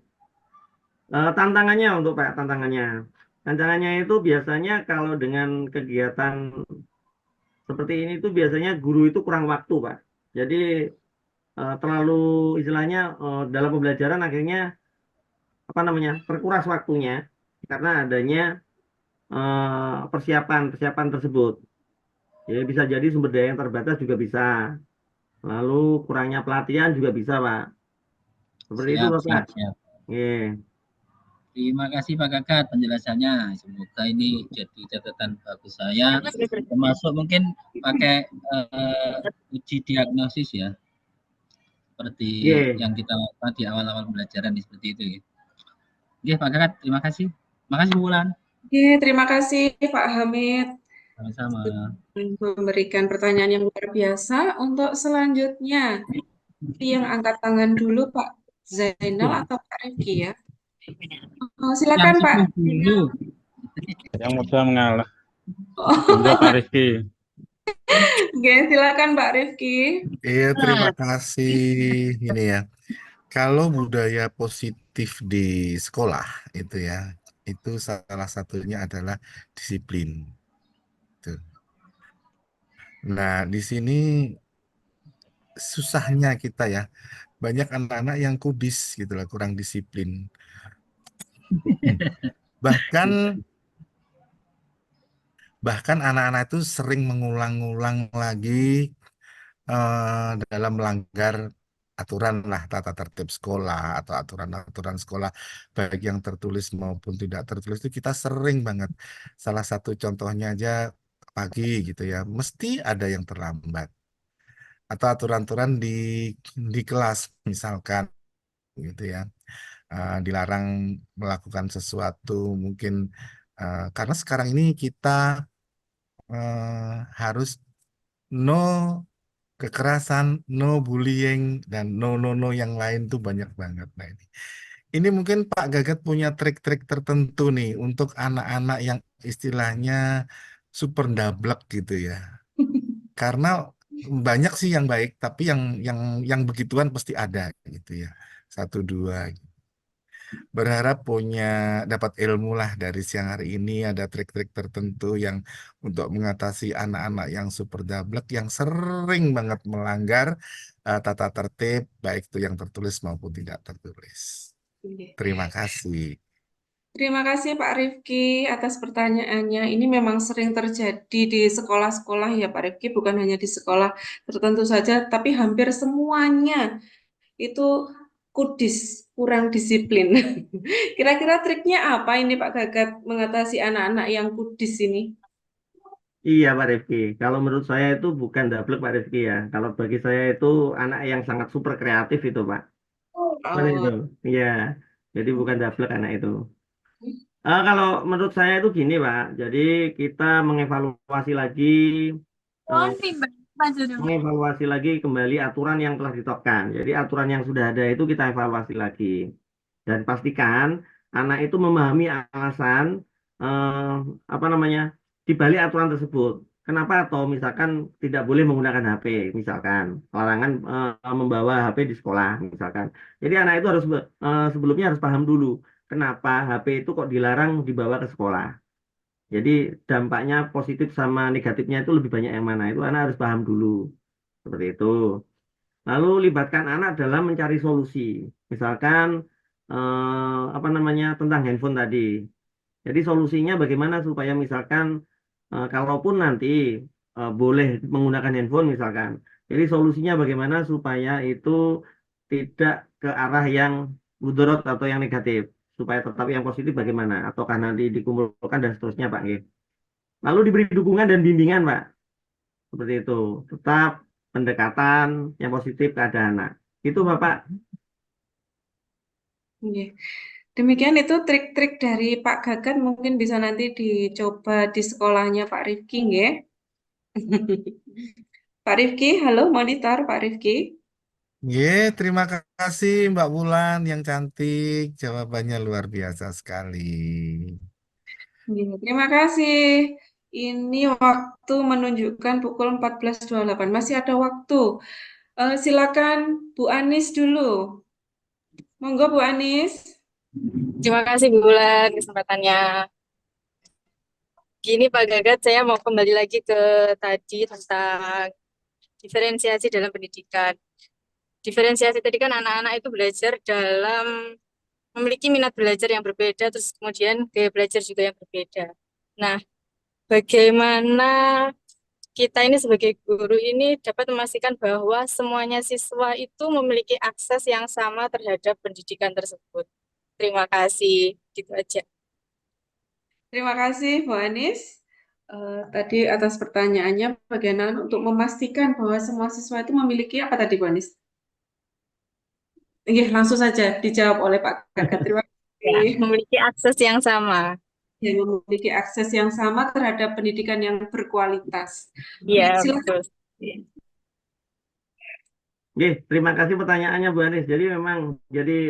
Tantangannya untuk Pak, tantangannya itu biasanya kalau dengan kegiatan seperti ini tuh biasanya guru itu kurang waktu, Pak. Jadi terlalu istilahnya dalam pembelajaran akhirnya apa namanya terkuras waktunya karena adanya persiapan tersebut. Jadi bisa jadi sumber daya yang terbatas juga bisa. Lalu kurangnya pelatihan juga bisa, Pak. Seperti itu, Siap, Bapak. siap, siap. Iya. Terima kasih Pak Gagat penjelasannya. Semoga ini jadi catatan bagus saya, termasuk mungkin pakai uji diagnosis ya, seperti Iya. yang kita lakukan di awal-awal pembelajaran seperti itu ya. Oke Pak Gagat, terima kasih. Makasih Bu Wulan. Oke, terima kasih Pak Hamid Sama-sama. memberikan pertanyaan yang luar biasa. Untuk selanjutnya, yang angkat tangan dulu Pak Zainal atau Pak Rifki ya? Silakan Pak. Dulu. Yang muda mengalah. Oh. Pak Rizky. Oke, silakan Pak Rifki. Iya, terima kasih. Ini ya, kalau budaya positif di sekolah itu ya, itu salah satunya adalah disiplin. Tuh. Nah, di sini susahnya kita ya, banyak anak-anak yang kudis gitu lah, kurang disiplin. Bahkan anak-anak itu sering mengulang-ulang lagi dalam melanggar aturan lah tata tertib sekolah atau aturan-aturan sekolah baik yang tertulis maupun tidak tertulis itu kita sering banget. Salah satu contohnya aja pagi gitu ya, mesti ada yang terlambat atau aturan-aturan di kelas misalkan gitu ya. Dilarang melakukan sesuatu mungkin karena sekarang ini kita harus no kekerasan, no bullying, dan no yang lain tuh banyak banget. Nah ini mungkin Pak Gagat punya trik-trik tertentu nih untuk anak-anak yang istilahnya super dablek gitu ya. Karena banyak sih yang baik, tapi yang begituan pasti ada gitu ya. Satu dua. Berharap punya dapat ilmu lah dari siang hari ini ada trik-trik tertentu yang untuk mengatasi anak-anak yang super dablek yang sering banget melanggar tata tertib baik itu yang tertulis maupun tidak tertulis. Terima kasih. Terima kasih Pak Rifki atas pertanyaannya. Ini memang sering terjadi di sekolah-sekolah ya Pak Rifki, bukan hanya di sekolah tertentu saja, tapi hampir semuanya itu kudis, kurang disiplin. Kira-kira triknya apa ini Pak Gagat mengatasi anak-anak yang kudis ini? Iya Pak Rifki, kalau menurut saya itu bukan dablek Pak Rifki ya. Kalau bagi saya itu anak yang sangat super kreatif itu Pak. Seperti itu. Iya, jadi bukan dablek anak itu. Kalau menurut saya itu gini Pak, jadi kita mengevaluasi lagi eh, kembali aturan yang telah ditetapkan. Jadi aturan yang sudah ada itu kita evaluasi lagi. Dan pastikan anak itu memahami alasan eh, apa namanya di balik aturan tersebut. Kenapa atau misalkan tidak boleh menggunakan HP, misalkan larangan membawa HP di sekolah, misalkan. Jadi anak itu harus sebelumnya harus paham dulu kenapa HP itu kok dilarang dibawa ke sekolah. Jadi dampaknya positif sama negatifnya itu lebih banyak yang mana itu anak harus paham dulu seperti itu. Lalu libatkan anak dalam mencari solusi. Misalkan apa namanya tentang handphone tadi. Jadi solusinya bagaimana supaya misalkan kalaupun nanti boleh menggunakan handphone misalkan. Jadi solusinya bagaimana supaya itu tidak ke arah yang mudarat atau yang negatif. Supaya tetap yang positif bagaimana. Ataukah nanti dikumpulkan dan seterusnya Pak. Nggih. Lalu diberi dukungan dan bimbingan Pak. Seperti itu. Tetap pendekatan yang positif kepada anak. Itu Bapak. Oke. Demikian itu trik-trik dari Pak Gagat, mungkin bisa nanti dicoba di sekolahnya Pak Rifki, nggih. Pak Rifki, halo monitor Pak Rifki. Terima kasih Mbak Wulan yang cantik. Jawabannya luar biasa sekali. Iya, terima kasih. Ini waktu menunjukkan pukul 14.28. Masih ada waktu. Silakan Bu Anis dulu. Monggo Bu Anis. Terima kasih Bu Bulan kesempatannya. Gini Pak Gagat, saya mau kembali lagi ke tadi tentang diferensiasi dalam pendidikan. Diferensiasi tadi kan anak-anak itu belajar dalam memiliki minat belajar yang berbeda, terus kemudian gaya belajar juga yang berbeda. Nah, bagaimana kita ini sebagai guru ini dapat memastikan bahwa semuanya siswa itu memiliki akses yang sama terhadap pendidikan tersebut. Terima kasih, gitu aja. Terima kasih Bu Anis. Tadi atas pertanyaannya, bagaimana untuk memastikan bahwa semua siswa itu memiliki apa tadi Bu Anis? Iya, langsung saja dijawab oleh Pak Gagat. Terima Ya, kasih. memiliki akses yang sama. Yang memiliki akses yang sama terhadap pendidikan yang berkualitas. Iya, Silakan. betul. Oke, terima kasih pertanyaannya Bu Anis. Jadi memang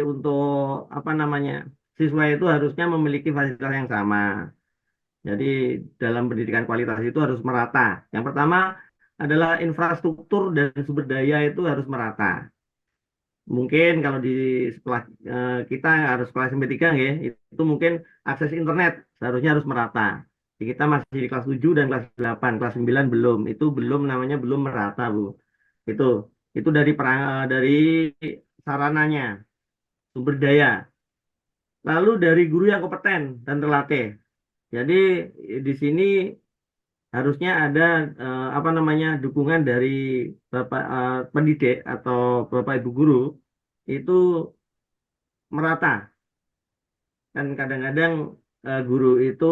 untuk apa namanya siswa itu harusnya memiliki fasilitas yang sama. Jadi dalam pendidikan kualitas itu harus merata. Yang pertama adalah infrastruktur dan sumber daya itu harus merata. Mungkin kalau di sekolah kita harus sekolah SMP 3 ya, itu mungkin akses internet seharusnya harus merata. Jadi kita masih di kelas 7 dan kelas 8, kelas 9 belum. Itu belum namanya belum merata, Bu. Itu dari sarananya, sumber daya. Lalu dari guru yang kompeten dan terlatih. Jadi di sini harusnya ada apa namanya dukungan dari Bapak pendidik atau Bapak Ibu guru itu merata. Kan kadang-kadang guru itu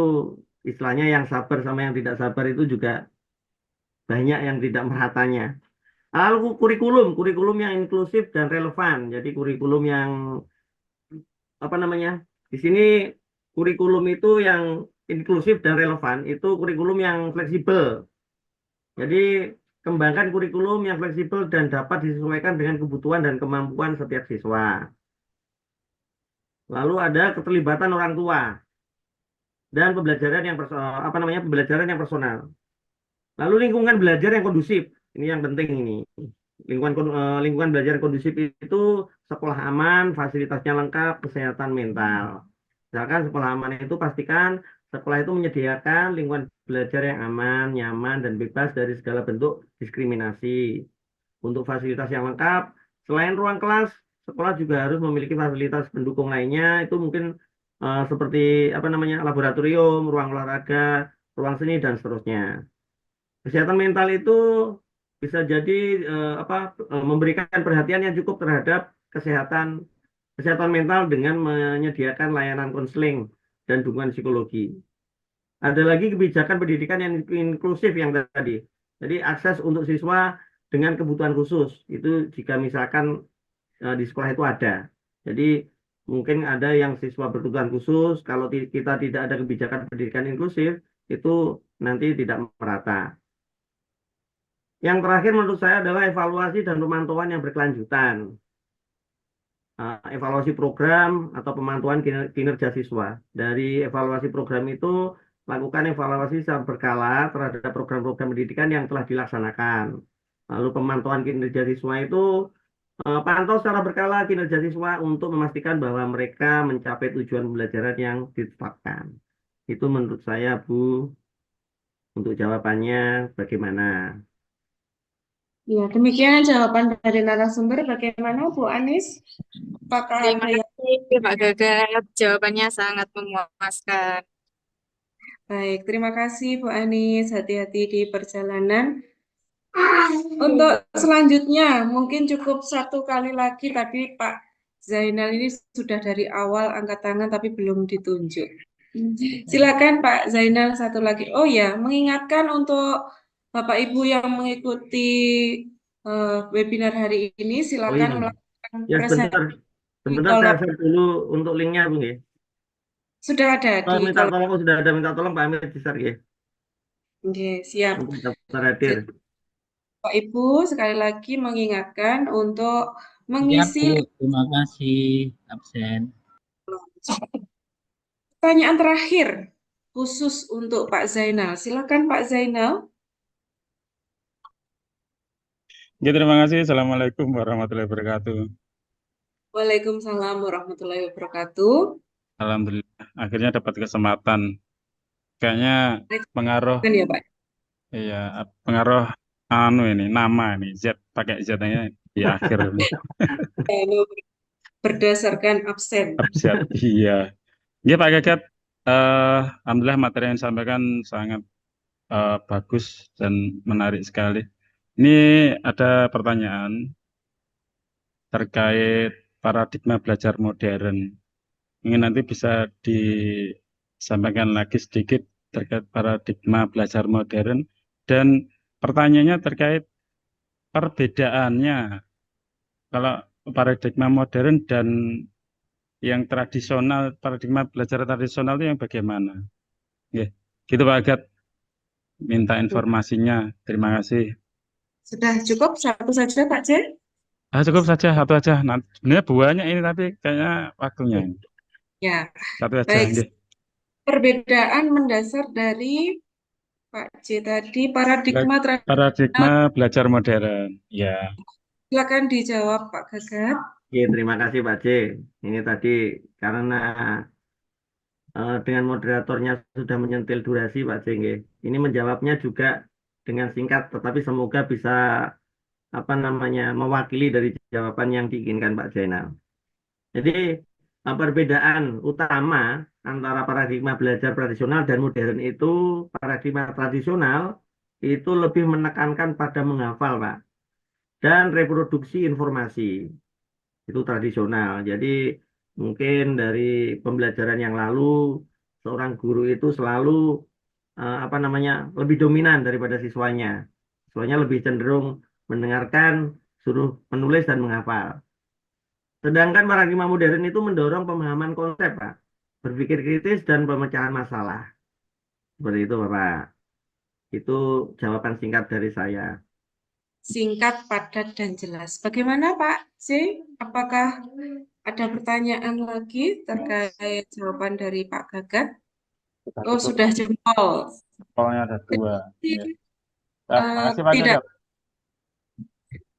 istilahnya yang sabar sama yang tidak sabar itu juga banyak yang tidak meratanya. Lalu kurikulum yang inklusif dan relevan. Jadi kurikulum yang apa namanya? Di sini kurikulum itu yang inklusif dan relevan itu kurikulum yang fleksibel. Jadi kembangkan kurikulum yang fleksibel dan dapat disesuaikan dengan kebutuhan dan kemampuan setiap siswa. Lalu ada keterlibatan orang tua dan pembelajaran yang pembelajaran yang personal. Lalu lingkungan belajar yang kondusif. Ini yang penting ini. Lingkungan belajar yang kondusif itu sekolah aman, fasilitasnya lengkap, kesehatan mental. Misalkan sekolah aman itu pastikan sekolah itu menyediakan lingkungan belajar yang aman, nyaman, dan bebas dari segala bentuk diskriminasi. Untuk fasilitas yang lengkap, selain ruang kelas, sekolah juga harus memiliki fasilitas pendukung lainnya. Itu mungkin seperti laboratorium, ruang olahraga, ruang seni, dan seterusnya. Kesehatan mental itu bisa jadi memberikan perhatian yang cukup terhadap kesehatan mental dengan menyediakan layanan konseling dan dukungan psikologi. Ada lagi kebijakan pendidikan yang inklusif yang tadi. Jadi akses untuk siswa dengan kebutuhan khusus itu jika misalkan di sekolah itu ada. Jadi mungkin ada yang siswa berkebutuhan khusus, kalau kita tidak ada kebijakan pendidikan inklusif itu nanti tidak merata. Yang terakhir menurut saya adalah evaluasi dan pemantauan yang berkelanjutan. Evaluasi program atau pemantauan kinerja siswa. Dari evaluasi program itu, lakukan evaluasi secara berkala terhadap program-program pendidikan yang telah dilaksanakan. Lalu pemantauan kinerja siswa itu, pantau secara berkala kinerja siswa untuk memastikan bahwa mereka mencapai tujuan pembelajaran yang ditetapkan. Itu menurut saya, Bu. Untuk jawabannya bagaimana? Ya, demikian jawaban dari narasumber. Bagaimana Bu Anis? Apakah Terima ada yang kasih Pak Gagat, jawabannya sangat memuaskan. baik? Terima kasih Bu Anis. Hati-hati di perjalanan. Untuk selanjutnya, mungkin cukup satu kali lagi. Tadi Pak Zainal ini sudah dari awal angkat tangan tapi belum ditunjuk. Silakan Pak Zainal satu lagi. Oh ya, mengingatkan untuk Bapak Ibu yang mengikuti webinar hari ini, silakan iya. melakukan Ya, presentasi sebentar. Sebentar saya share dulu untuk linknya, Bung ya. Sudah ada Oh, di minta kolom. tolong, sudah ada minta tolong Pak Amit di-share ya. Oke, siap. Untuk daftar hadir. Pak Ibu sekali lagi mengingatkan untuk Siap, mengisi Bu. Terima kasih. Absen. pertanyaan terakhir khusus untuk Pak Zainal. Silakan Pak Zainal. Ya, terima kasih. Assalamualaikum warahmatullahi wabarakatuh. Waalaikumsalam warahmatullahi wabarakatuh. Alhamdulillah, akhirnya dapat kesempatan. Kayaknya pengaruh, Kan ya Pak? iya, pengaruh ini nama ini Z, pakai Z-nya di akhir ini. Berdasarkan absen. Absen, iya. Ya Pak Gagat, alhamdulillah materi yang disampaikan sangat bagus dan menarik sekali. Ini ada pertanyaan terkait paradigma belajar modern. Ingin nanti bisa disampaikan lagi sedikit terkait paradigma belajar modern dan pertanyaannya terkait perbedaannya kalau paradigma modern dan yang tradisional, paradigma belajar tradisional itu yang bagaimana? Ya, gitu Pak Agat. Minta informasinya. Terima kasih. Sudah cukup satu saja Pak C? Cukup saja, satu aja. Nanti sebenarnya banyak ini tapi kayaknya waktunya. Ya, Satu aja. baik. Nggih. Perbedaan mendasar dari Pak C tadi paradigma Paradigma belajar modern. Ya. Silakan dijawab Pak Gagat. Oke, terima kasih Pak C. Ini tadi karena dengan moderatornya sudah menyentil durasi Pak C. Ini menjawabnya juga dengan singkat, tetapi semoga bisa mewakili dari jawaban yang diinginkan Pak Zainal. Jadi perbedaan utama antara paradigma belajar tradisional dan modern itu, paradigma tradisional itu lebih menekankan pada menghafal Pak, dan reproduksi informasi. Itu tradisional. Jadi mungkin dari pembelajaran yang lalu seorang guru itu selalu lebih dominan daripada siswanya. Siswanya lebih cenderung mendengarkan, suruh menulis dan menghafal. Sedangkan paradigma modern itu mendorong pemahaman konsep, Pak, berpikir kritis dan pemecahan masalah. Seperti itu, Bapak. Itu jawaban singkat dari saya. Singkat, padat, dan jelas. Bagaimana Pak C? Apakah ada pertanyaan lagi terkait jawaban dari Pak Gagat? Oh, sudah jempol. Jempolnya ada 2. Ya. Makasih Pak Tidak. Gagat.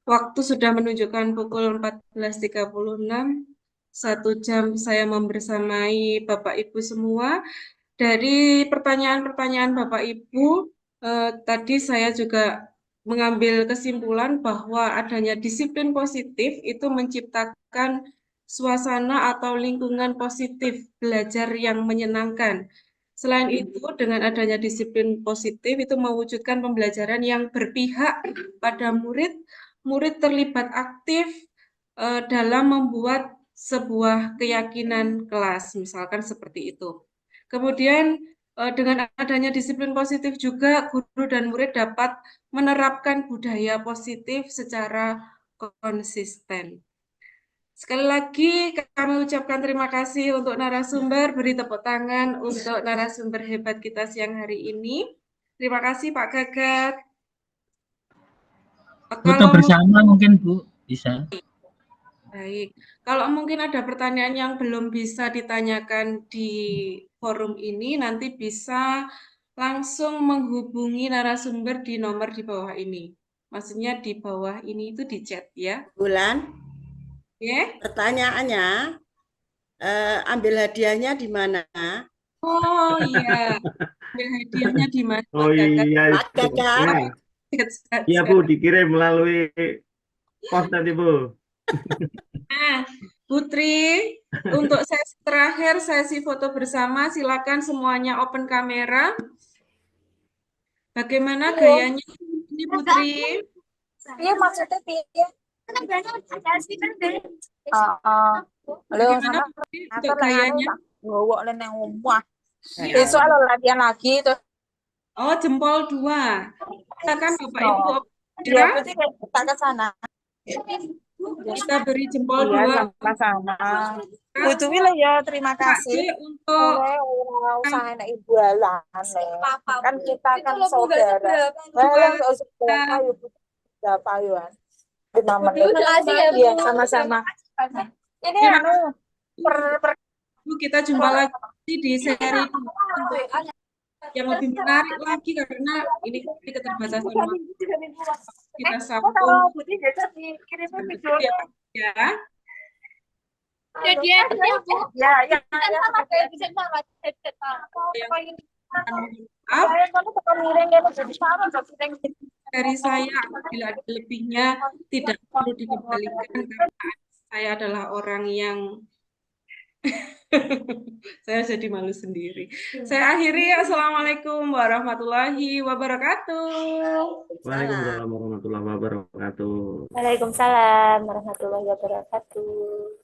Waktu sudah menunjukkan pukul 14.36. 1 jam saya membersamai Bapak Ibu semua. Dari pertanyaan-pertanyaan Bapak Ibu, tadi saya juga mengambil kesimpulan bahwa adanya disiplin positif itu menciptakan suasana atau lingkungan positif belajar yang menyenangkan. Selain itu, dengan adanya disiplin positif itu mewujudkan pembelajaran yang berpihak pada murid, murid terlibat aktif dalam membuat sebuah keyakinan kelas, misalkan seperti itu. Kemudian dengan adanya disiplin positif juga guru dan murid dapat menerapkan budaya positif secara konsisten. Sekali lagi kami ucapkan terima kasih untuk narasumber, beri tepuk tangan untuk narasumber hebat kita siang hari ini. Terima kasih Pak Gagat. Foto bersama mungkin Bu, bisa. Baik, kalau mungkin ada pertanyaan yang belum bisa ditanyakan di forum ini, nanti bisa langsung menghubungi narasumber di nomor di bawah ini. Maksudnya di bawah ini itu di chat ya. Bulan. Yeah? Pertanyaannya, ambil hadiahnya di mana? Oh iya, ambil hadiahnya di mana? Oh iya, Pak Gagat. Iya Bu, dikirim melalui pos nanti Bu. Nah, Putri, untuk sesi terakhir, sesi foto bersama, silakan semuanya open kamera. Bagaimana gayanya ini Putri? Iya maksudnya iya. Halo Bagaimana sama Putri untuk gayanya? ngowok yang omah. Besok ada latihan lagi tuh. Oh, jempol 2. Silakan Bapak Ibu open Dia kamera. putih tak ke sana. Kita beri jempol Iya, dua. sama-sama. Butuh ya, terima Kak kasih. C untuk Ora usah enak jualan. Kan kita kan saudara. Lah enggak usah berapa ya, berapa ya. 5 menit. Iya, sama-sama. Ini Terima anu Bu, kita jumpa lagi di seri yang lebih menarik lagi karena ini keterbatasan waktu. Kita sambung. Ya. Dari saya, apabila ada lebihnya tidak perlu dikembalikan karena saya adalah orang yang saya jadi malu sendiri. Saya akhiri. Assalamualaikum warahmatullahi wabarakatuh. Waalaikumsalam warahmatullahi wabarakatuh. Waalaikumsalam warahmatullahi wabarakatuh.